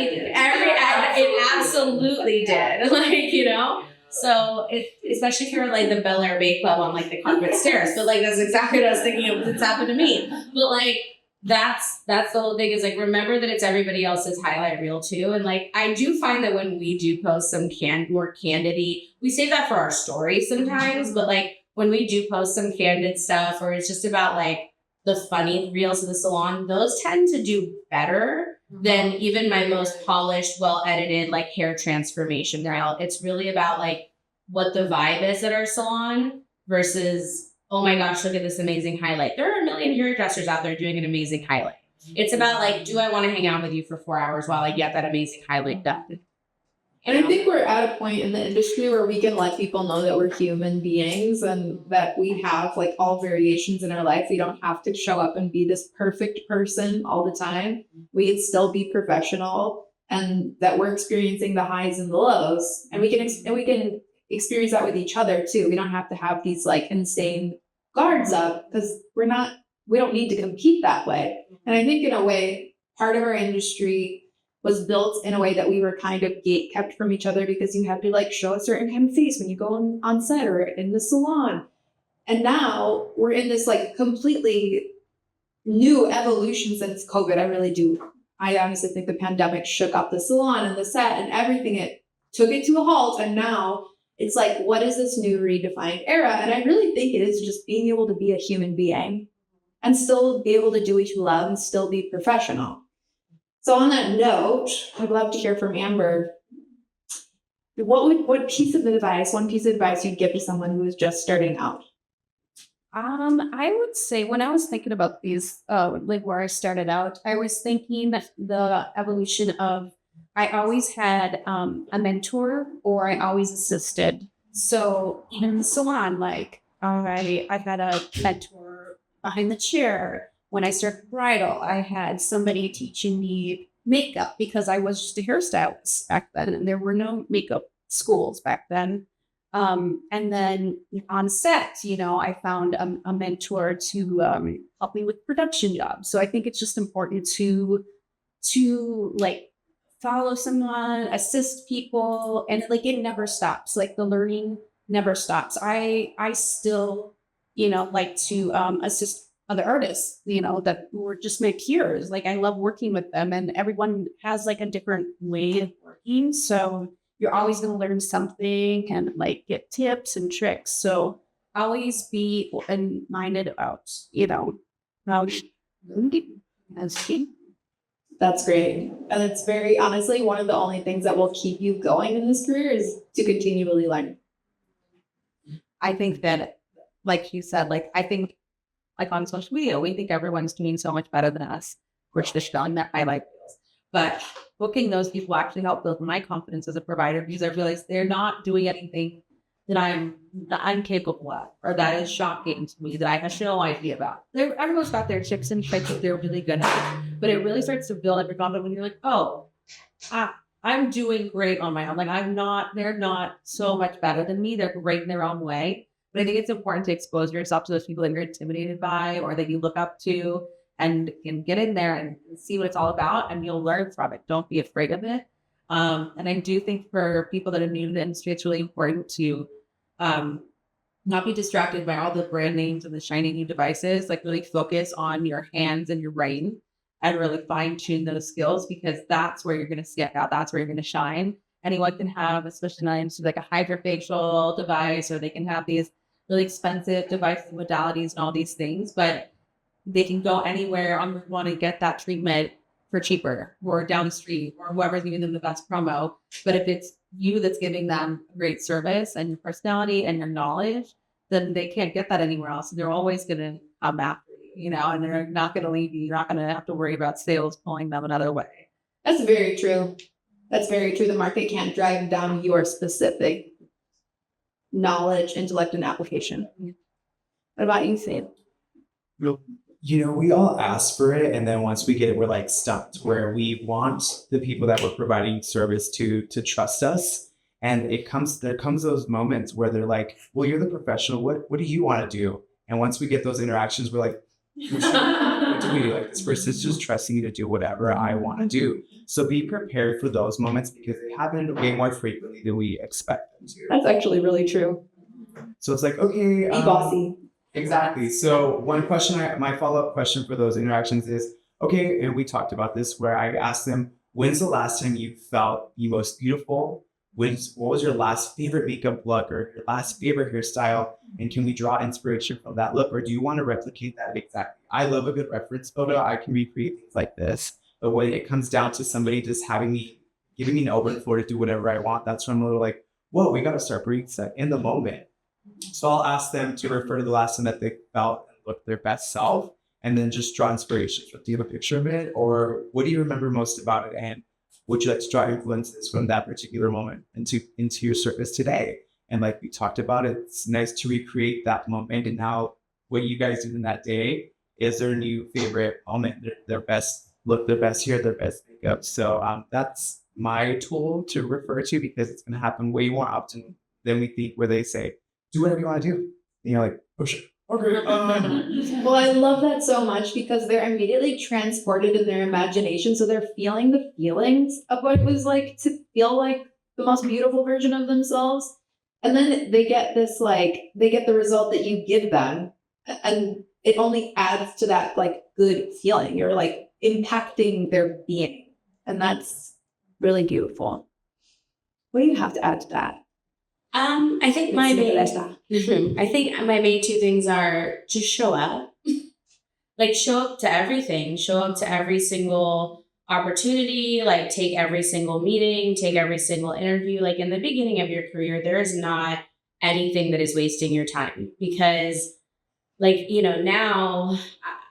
it absolutely did. Like, you know. So especially if you're like the Bel Air Bay Club on like the carpet stairs, but like that's exactly what I was thinking of. It's happened to me. But like that's the whole thing is like remember that it's everybody else's highlight reel too. And like I do find that when we do post some more candidly, we save that for our story sometimes, but like when we do post some candid stuff or it's just about like the funny reels of the salon, those tend to do better than even my most polished, well-edited like hair transformation reel. It's really about like what the vibe is at our salon versus, oh my gosh, look at this amazing highlight. There are a million hairdressers out there doing an amazing highlight. It's about like, do I want to hang out with you for 4 hours while I get that amazing highlight done? And I think we're at a point in the industry where we can let people know that we're human beings and that we have like all variations in our life. We don't have to show up and be this perfect person all the time. We can still be professional, and that we're experiencing the highs and the lows, and we can experience that with each other too. We don't have to have these like insane guards up because we don't need to compete that way. And I think in a way, part of our industry was built in a way that we were kind of gate kept from each other because you had to like show a certain kind of face when you go on set or in the salon. And now we're in this like completely new evolution since COVID. I honestly think the pandemic shook up the salon and the set and everything. It took it to a halt. And now it's like, what is this new redefined era? And I really think it is just being able to be a human being and still be able to do what you love and still be professional. So on that note, I'd love to hear from Amber. One piece of advice you'd give to someone who is just starting out? I would say when I was thinking about these, like where I started out, I was thinking that the evolution of I always had a mentor or I always assisted. So even in the salon, like I had a mentor behind the chair. When I started bridal, I had somebody teaching me makeup because I was just a hairstylist back then, and there were no makeup schools back then. And then on set, I found a mentor to help me with production jobs. So I think it's just important to like follow someone, assist people, and like it never stops. Like the learning never stops. I still, like to assist other artists, that were just my peers. Like I love working with them, and everyone has like a different way of working. So you're always going to learn something and like get tips and tricks. So always be open-minded about, how as That's great. And it's very honestly one of the only things that will keep you going in this career is to continually learn. I think that, like you said, I think like on social media, we think everyone's doing so much better than us. We're just showing that highlight reels. But booking those people actually helped build my confidence as a provider because I realized they're not doing anything that I'm capable of or that is shocking to me that I have no idea about. Everyone's got their chips and tricks that they're really good at. But it really starts to build up your confidence when you're like, oh, I'm doing great on my own. Like they're not so much better than me. They're great in their own way. But I think it's important to expose yourself to those people that you're intimidated by or that you look up to and can get in there and see what it's all about and you'll learn from it. Don't be afraid of it. And I do think for people that are new to the industry, it's really important to not be distracted by all the brand names and the shiny new devices, like really focus on your hands and your brain and really fine tune those skills because that's where you're going to stand out. That's where you're going to shine. Anyone can have, especially like a hydrofacial device, or they can have these really expensive devices, modalities, and all these things, but they can go anywhere on Route 1 and get that treatment for cheaper or down the street or whoever's giving them the best promo. But if it's you that's giving them a great service and your personality and your knowledge, then they can't get that anywhere else. They're always going to come after you, and they're not going to leave you. You're not going to have to worry about sales pulling them another way. That's very true. That's very true. The market can't drive down your specific knowledge, intellect, and application. What about you, Fabe? We all ask for it, and then once we get it, we're like stumped. Where we want the people that we're providing service to trust us, and there comes those moments where they're like, "Well, you're the professional. What do you want to do?" And once we get those interactions, we're like, "What do we do? Like this person's just trusting you to do whatever I want to do." So be prepared for those moments because they happen way more frequently than we expect them to. That's actually really true. So it's like, okay, Be bossy. Exactly. So one question, my follow-up question for those interactions is, okay, and we talked about this where I asked them, when's the last time you felt the most beautiful? What was your last favorite makeup look or your last favorite hairstyle? And can we draw inspiration from that look? Or do you want to replicate that exactly? I love a good reference photo. I can recreate things like this. But when it comes down to somebody just giving me an open floor to do whatever I want, that's when I'm a little like, whoa, we got to start being set in the moment. So I'll ask them to refer to the last time that they felt and looked their best self. and then just draw inspiration. Do you have a picture of it, or what do you remember most about it? And would you like to draw influences from that particular moment into your service today? And like we talked about, it's nice to recreate that moment. And now what you guys did in that day is their new favorite moment, their best look, their best hair, their best makeup. So that's my tool to refer to, because it's going to happen way more often than we think, where they say, do whatever you want to do. And you're like, oh shit. Okay. Well, I love that so much because they're immediately transported in their imagination. So they're feeling the feelings of what it was like to feel like the most beautiful version of themselves. And then they get this, like, they get the result that you give them. And it only adds to that, like, good feeling. You're, like, impacting their being. And that's really beautiful. What do you have to add to that? I think my main two things are just show up. Like, show up to everything. Show up to every single opportunity. Like, take every single meeting. Take every single interview. Like, in the beginning of your career, there is not anything that is wasting your time, because, like, you know, now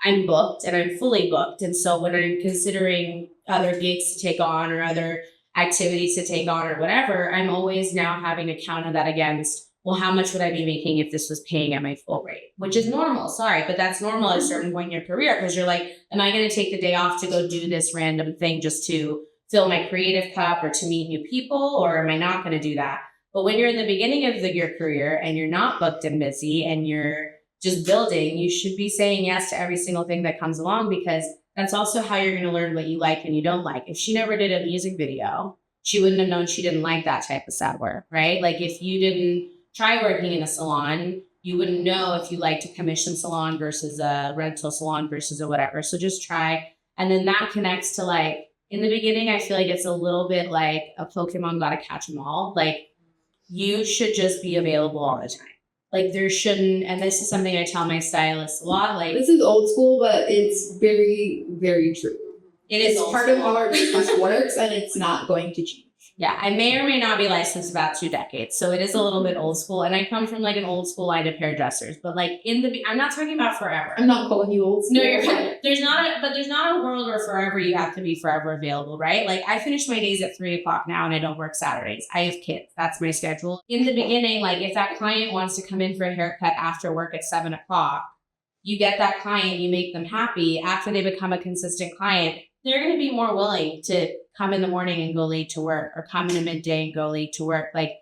I'm booked and I'm fully booked. And so when I'm considering other gigs to take on or other activities to take on or whatever, I'm always now having to counter that against, well, how much would I be making if this was paying at my full rate? Which is normal, sorry, but that's normal at a certain point in your career, because you're like, am I going to take the day off to go do this random thing just to fill my creative cup or to meet new people, or am I not going to do that? But when you're in the beginning of your career and you're not booked and busy and you're just building, you should be saying yes to every single thing that comes along, because that's also how you're going to learn what you like and you don't like. If she never did a music video, she wouldn't have known she didn't like that type of sad work, right? Like, if you didn't try working in a salon, you wouldn't know if you liked a commission salon versus a rental salon versus a whatever. So just try. And then that connects to, like, in the beginning, I feel like it's a little bit like a Pokemon gotta catch them all. Like, you should just be available all the time. Like, there shouldn't, and this is something I tell my stylists a lot, like, This is old school, but it's very, very true. it is It's part of how our business works, and it's not going to change. Yeah, I may or may not be licensed about 2 decades, so it is a little bit old school. And I come from, like, an old school line of hairdressers, but, like, I'm not talking about forever. I'm not calling you old school. No, you're fine. There's not a world where forever you have to be forever available, right? Like, I finish my days at 3:00 now, and I don't work Saturdays. I have kids. That's my schedule. In the beginning, like, if that client wants to come in for a haircut after work at 7:00, you get that client, you make them happy. After they become a consistent client, they're going to be more willing to come in the morning and go late to work, or come in at midday and go late to work. Like,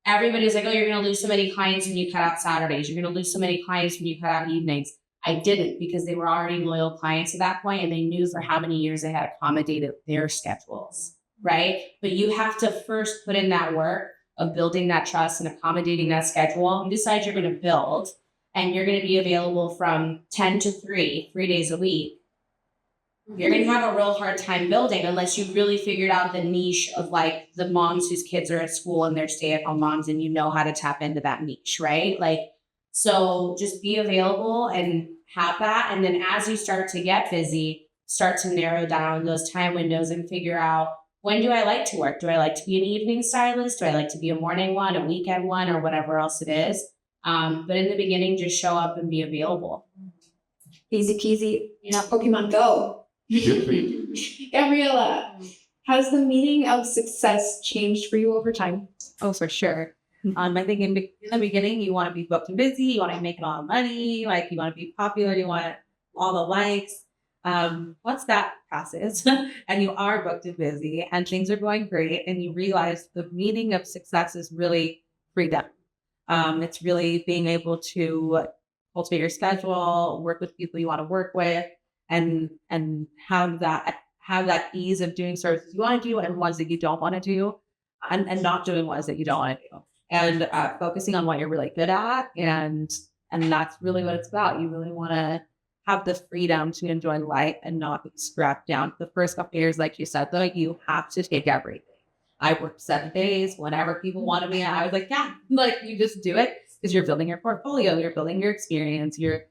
everybody's like, oh, you're going to lose so many clients when you cut out Saturdays. You're going to lose so many clients when you cut out evenings. I didn't, because they were already loyal clients at that point, and they knew for how many years they had accommodated their schedules, right? But you have to first put in that work of building that trust and accommodating that schedule. You decide you're going to build, and you're going to be available from 10 to 3 days a week. You're going to have a real hard time building unless you've really figured out the niche of, like, the moms whose kids are at school and they're stay-at-home moms, and you know how to tap into that niche, right? Like, so just be available and have that. And then as you start to get busy, start to narrow down those time windows and figure out, when do I like to work? Do I like to be an evening stylist? Do I like to be a morning one, a weekend one, or whatever else it is? But in the beginning, just show up and be available. Easy peasy. You know, Pokemon Go. Gabriella, has the meaning of success changed for you over time? Oh, for sure. I think in the beginning, you want to be booked and busy. You want to make a lot of money. Like, you want to be popular. You want all the likes. Once that passes and you are booked and busy and things are going great, and you realize the meaning of success is really freedom. It's really being able to cultivate your schedule, work with people you want to work with, and have that ease of doing services you want to do and ones that you don't want to do, and not doing ones that you don't want to do, and focusing on what you're really good at, and that's really what it's about. You really want to have the freedom to enjoy life and not be strapped down. The first couple of years, like you said, though, you have to take everything. I worked 7 days whenever people wanted me. I was like, yeah, like, you just do it because you're building your portfolio, you're building your experience, you're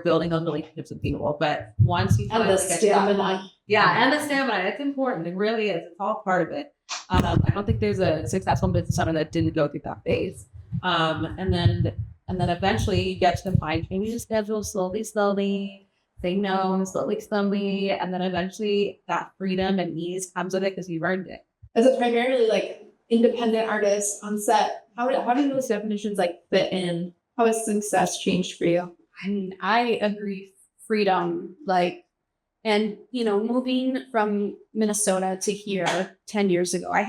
building those relationships with people. But once you And the stamina. and the stamina, it's important. It really is. It's all part of it. I don't think there's a successful business owner that didn't go through that phase. And then eventually you get to the fine tuning your schedule slowly, say no slowly, and then eventually that freedom and ease comes with it because you've earned it. As a primarily like independent artist on set, how do those definitions like fit in? How has success changed for you? I mean, I agree, freedom, like, and moving from Minnesota to here 10 years ago, I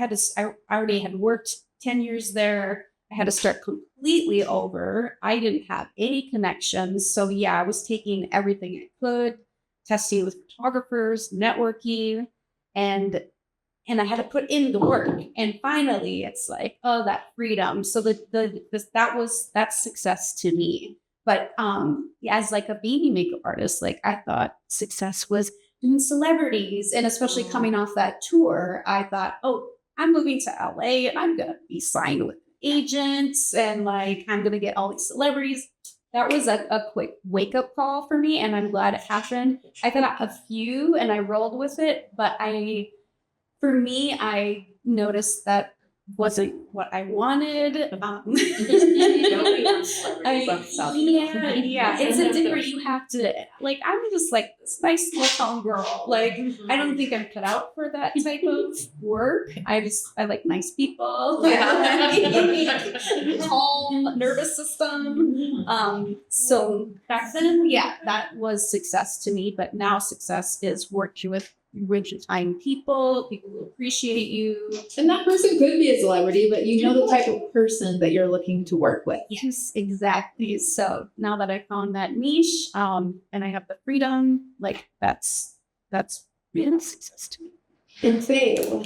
already had worked 10 years there. I had to start completely over. I didn't have any connections. So yeah, I was taking everything I could, testing with photographers, networking, and I had to put in the work. And finally it's like, oh, that freedom. So that's success to me. But as like a baby makeup artist, like I thought success was doing celebrities, and especially coming off that tour, I thought, oh, I'm moving to LA and I'm gonna be signed with agents and like I'm gonna get all these celebrities. That was a quick wake-up call for me, and I'm glad it happened. I got a few and I rolled with it, but I noticed that wasn't what I wanted. It's a different, you have to, like, I'm just like this nice little girl. Like, I don't think I'm cut out for that type of work. I like nice people. Calm nervous system. So back then, yeah, that was success to me. But now success is working with kind people who appreciate you. And that person could be a celebrity, but you know the type of person that you're looking to work with. Yes, exactly. So now that I found that niche, and I have the freedom, like that's real success to me. And fail.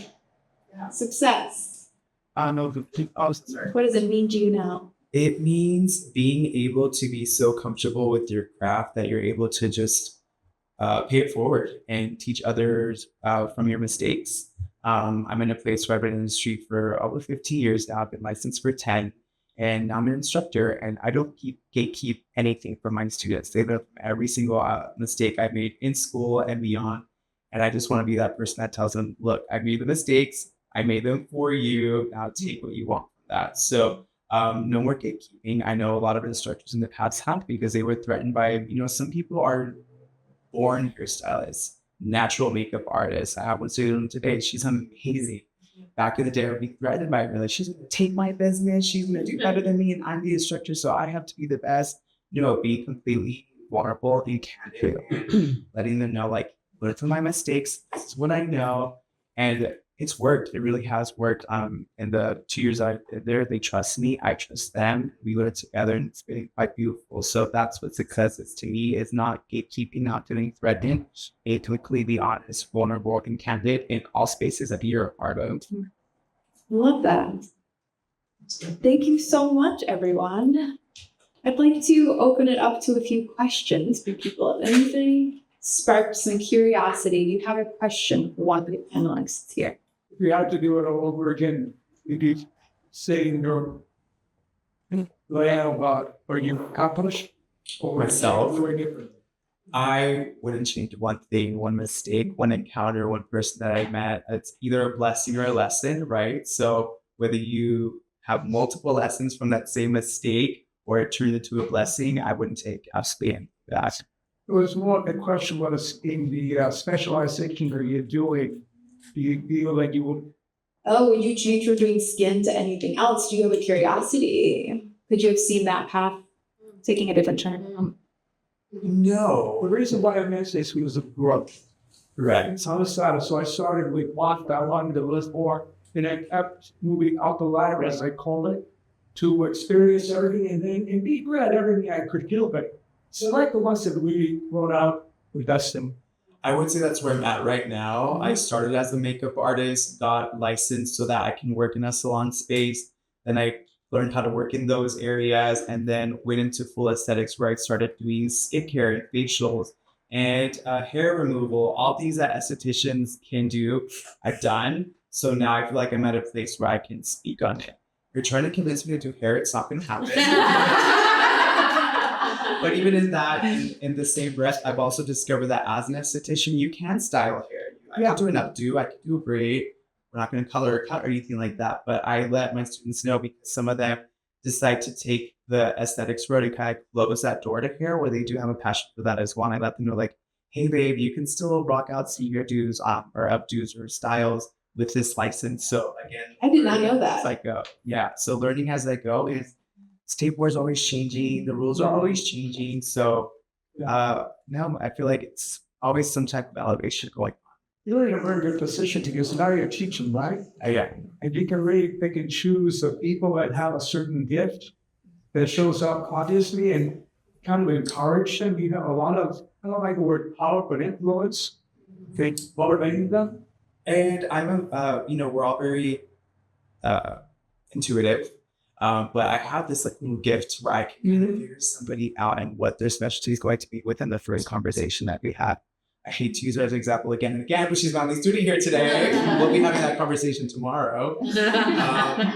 Success. Sorry. What does it mean to you now? It means being able to be so comfortable with your craft that you're able to just pay it forward and teach others from your mistakes. I'm in a place where I've been in the industry for over 15 years now. I've been licensed for 10, and I'm an instructor, and I don't gatekeep anything from my students. They learn from every single mistake I made in school and beyond. And I just want to be that person that tells them, look, I made the mistakes. I made them for you. Now take what you want from that. So no more gatekeeping. I know a lot of instructors in the past have, because they were threatened by, some people are born hairstylists, natural makeup artists. I have one student today. She's amazing. Back in the day, I would be threatened by her. Like, she's going to take my business. She's going to do better than me. And I'm the instructor, so I have to be the best. Be completely vulnerable and candid. Letting them know, like, learn from my mistakes. This is what I know. And it's worked. It really has worked. In the 2 years I've been there, they trust me. I trust them. We learn together, and it's been quite beautiful. So that's what success is to me. It's not gatekeeping, not getting threatened. It's completely honest, vulnerable, and candid in all spaces that you're a part of. Love that. Thank you so much, everyone. I'd like to open it up to a few questions for people. If anything sparked some curiosity, you have a question for one of the panelists here. If you had to do it all over again, you'd be saying your layout or you accomplish or Myself, I wouldn't change one thing, one mistake, one encounter, one person that I met. It's either a blessing or a lesson, right? So whether you have multiple lessons from that same mistake or it turned into a blessing, I wouldn't take absolutely that. It was more a question was in the specialization that you're doing. Do you feel like you would? Oh, would you change from doing skin to anything else? Do you have a curiosity? Could you have seen that path taking a different turn? No. The reason why I mentioned this was a growth. Right. It's on the side. So I started with what I wanted to list for, and I kept moving out the ladder, as I call it, to experience everything and be good at everything I could do. But so like the ones that we wrote out with Dustin. I would say that's where I'm at right now. I started as a makeup artist, got licensed so that I can work in a salon space. Then I learned how to work in those areas, and then went into full aesthetics, where I started doing skincare and facials and hair removal. All things that estheticians can do, I've done. So now I feel like I'm at a place where I can speak on it. You're trying to convince me to do hair, it's not going to happen. But even in that, in the same breath, I've also discovered that as an esthetician, you can style hair. I can do an updo, I can do a braid. We're not going to color or cut or anything like that. But I let my students know, because some of them decide to take the aesthetics road, it kind of close that door to hair where they do have a passion for that as well. And I let them know like, hey babe, you can still rock out senior dues or updos or styles with this license. So again, I did not know that. it's like yeah. So learning as I go is skateboard's always changing, the rules are always changing. So now I feel like it's always some type of elevation going on. You're in a very good position because now you're teaching, right? Yeah. And you can really pick and choose the people that have a certain gift that shows up obviously and kind of encourage them. You have a lot of, I don't like the word power, but influence. They motivating them. And I'm we're all very intuitive. But I have this like little gift where I can figure somebody out and what their specialty is going to be within the first conversation that we have. I hate to use her as an example again and again, but she's my only student here today. We'll be having that conversation tomorrow.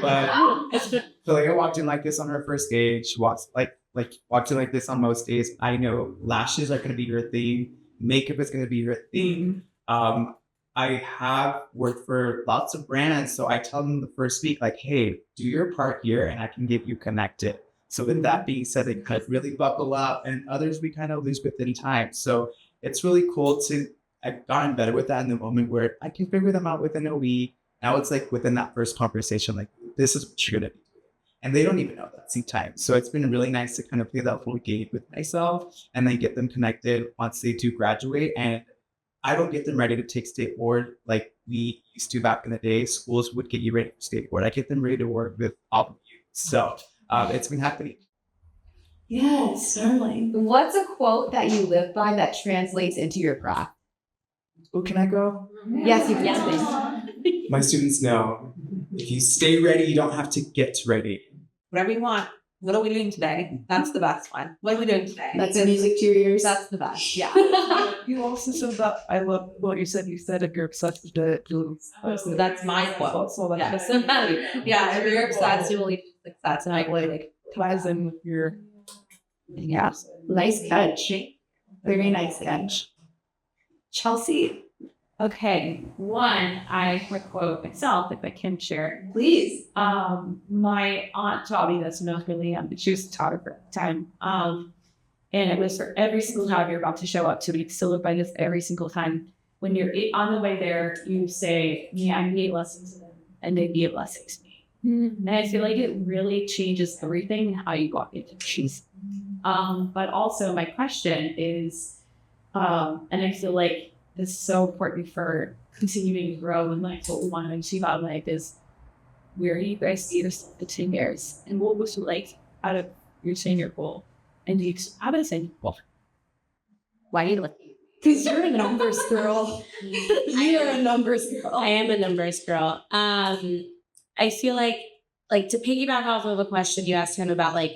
But so like I walked in like this on her first day. She walked in like this on most days. I know lashes are going to be your thing. Makeup is going to be your thing. I have worked for lots of brands, so I tell them the first week, like, hey, do your part here and I can get you connected. So with that being said, they could really buckle up, and others we kind of lose within time. So it's really cool I've gotten better with that in the moment where I can figure them out within a week. Now it's like within that first conversation, like, this is what you're going to be doing. And they don't even know that same time. So it's been really nice to kind of play that full game with myself and then get them connected once they do graduate. And I don't get them ready to take state board like we used to back in the day. Schools would get you ready for state board. I get them ready to work with all of you. So it's been happening. Yes, certainly. What's a quote that you live by that translates into your craft? Oh, can I go? Yes, you can. Please. My students know if you stay ready, you don't have to get ready. Whatever you want. What are we doing today? That's the best one. What are we doing today? That's music to your ears. That's the best. Yeah. You also said that, I love what you said. You said if you're obsessed with the So that's my quote. So that's Yeah, if you're obsessed, you will lead to success. And I like ties in with your. Yeah. Nice catch. Very nice catch. Chelsea, okay. One, I would quote myself if I can share. please. My aunt taught me this, and I was really she was a photographer at the time. And it was for every single time you're about to show up to be still live by this every single time. When you're on the way there, you say, yeah, I need lessons to them, and they be a blessing to me. And I feel like it really changes everything how you walk into shoes. But also my question is, and I feel like this is so important for continuing to grow and like what we want to achieve out of life is where you guys see yourself in 10 years and what was you like out of your 10-year goal and you have a 10-year goal. Why are you looking? Because you're a numbers girl. You're a numbers girl. I am a numbers girl. I feel like to piggyback off of a question you asked him about like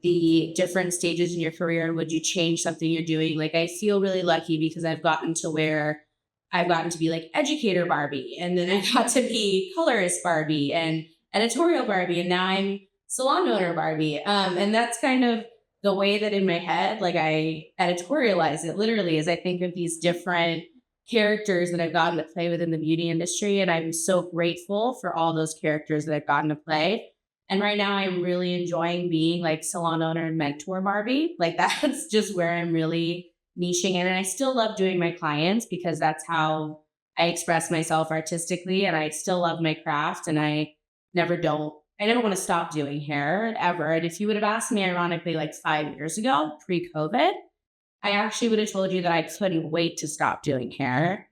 the different stages in your career and would you change something you're doing? Like I feel really lucky because I've gotten to where I've gotten to be like educator Barbie, and then I got to be colorist Barbie and editorial Barbie, and now I'm salon owner Barbie. And that's kind of the way that in my head, like I editorialize it literally as I think of these different characters that I've gotten to play within the beauty industry. And I'm so grateful for all those characters that I've gotten to play. And right now I'm really enjoying being like salon owner and mentor Barbie. Like that's just where I'm really niching in. And I still love doing my clients because that's how I express myself artistically. And I still love my craft, and I never want to stop doing hair ever. And if you would have asked me ironically like 5 years ago, pre-COVID, I actually would have told you that I couldn't wait to stop doing hair.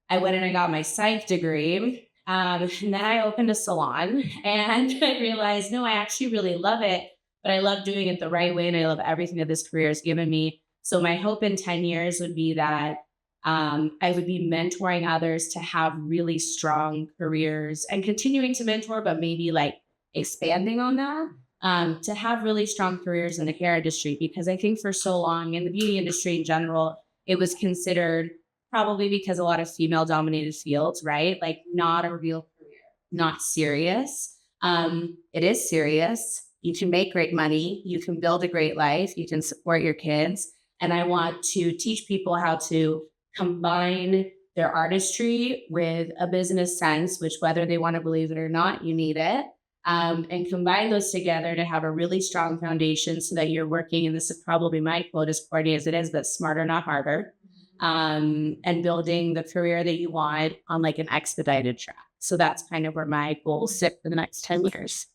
I went and I got my psych degree. And then I opened a salon and I realized, no, I actually really love it, but I love doing it the right way. And I love everything that this career has given me. So my hope in 10 years would be that I would be mentoring others to have really strong careers and continuing to mentor, but maybe like expanding on that, to have really strong careers in the hair industry. Because I think for so long in the beauty industry in general, it was considered, probably because a lot of female dominated fields, right? Like not a real career, not serious. It is serious. You can make great money. You can build a great life. You can support your kids. And I want to teach people how to combine their artistry with a business sense, which whether they want to believe it or not, you need it. and combine those together to have a really strong foundation so that you're working, and this is probably my quote as corny as it is, but smarter, not harder, and building the career that you want on like an expedited track. So that's kind of where my goals sit for the next 10 years.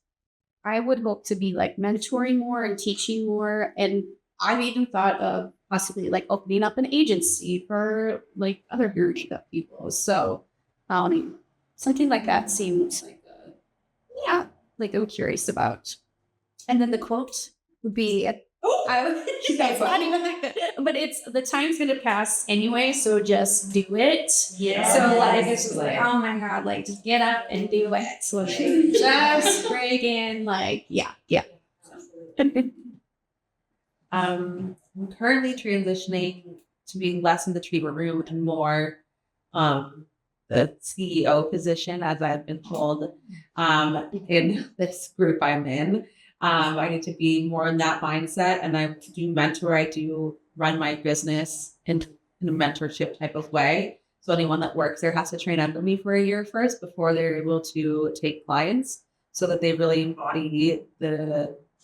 I would hope to be like mentoring more and teaching more. And I've even thought of possibly like opening up an agency for like other beauty people. So something like that seems like, like I'm curious about. And then the quote would be, but it's the time's gonna pass anyway, so just do it. Yeah. So like it's just like, oh my god, like just get up and do it. So just friggin' like, yeah. I'm currently transitioning to being less in the treatment room and more the CEO position, as I've been told in this group I'm in. I need to be more in that mindset, and I do mentor. I do run my business in a mentorship type of way. So anyone that works there has to train under me for a year first before they're able to take clients, so that they really embody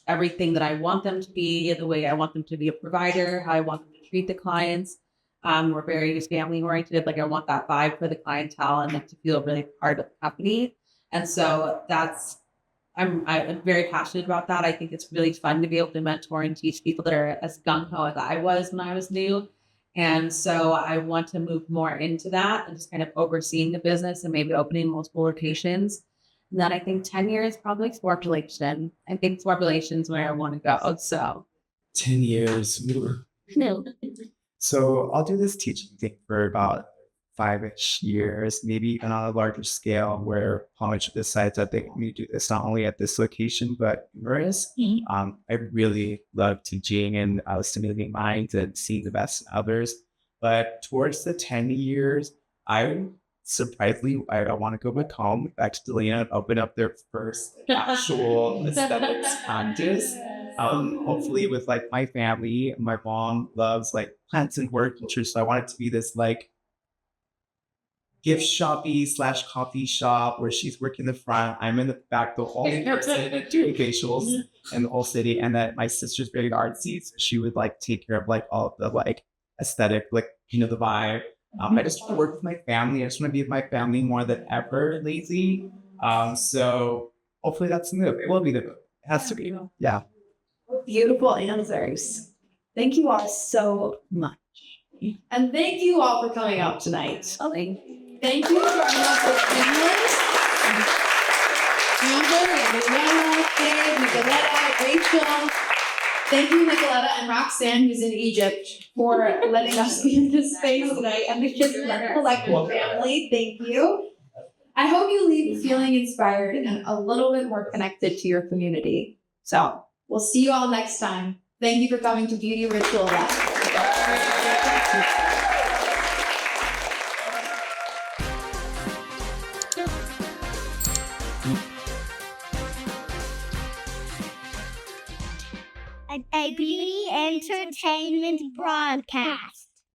everything that I want them to be, the way I want them to be a provider, how I want them to treat the clients. We're very family oriented. Like I want that vibe for the clientele and like to feel really part of the company. And so I'm very passionate about that. I think it's really fun to be able to mentor and teach people that are as gung-ho as I was when I was new. And so I want to move more into that and just kind of overseeing the business and maybe opening multiple locations. And then I think 10 years, probably sport relation. I think sport relations where I want to go. So 10 years. No. So I'll do this teaching thing for about 5-ish years, maybe even on a larger scale, where college decides that they want me to do this not only at this location, but numerous. I really love teaching and stimulating minds and seeing the best in others. But towards the 10 years, I want to go back home, back to Lita, and open up their first actual aesthetics practice. Hopefully with like my family. My mom loves like plants and horticulture, so I want it to be this like gift shoppy / coffee shop where she's working the front, I'm in the back, the whole person doing facials in the whole city. And that my sister's very artsy, so she would like take care of like all of the like aesthetic, like the vibe. I just want to work with my family. I just want to be with my family more than ever lately. So hopefully that's the move. It will be the move. It has to be. Yeah. Beautiful answers. Thank you all so much. And thank you all for coming out tonight. Thank you for joining us as panelists. Nicoletta, Rachel. Thank you, Nicoletta and Roxanne, who's in Egypt, for letting us be in this space tonight. And the Kismet Collective family, thank you. I hope you leave feeling inspired and a little bit more connected to your community. So we'll see you all next time. Thank you for coming to Beauty Ritual Live. A beauty entertainment broadcast.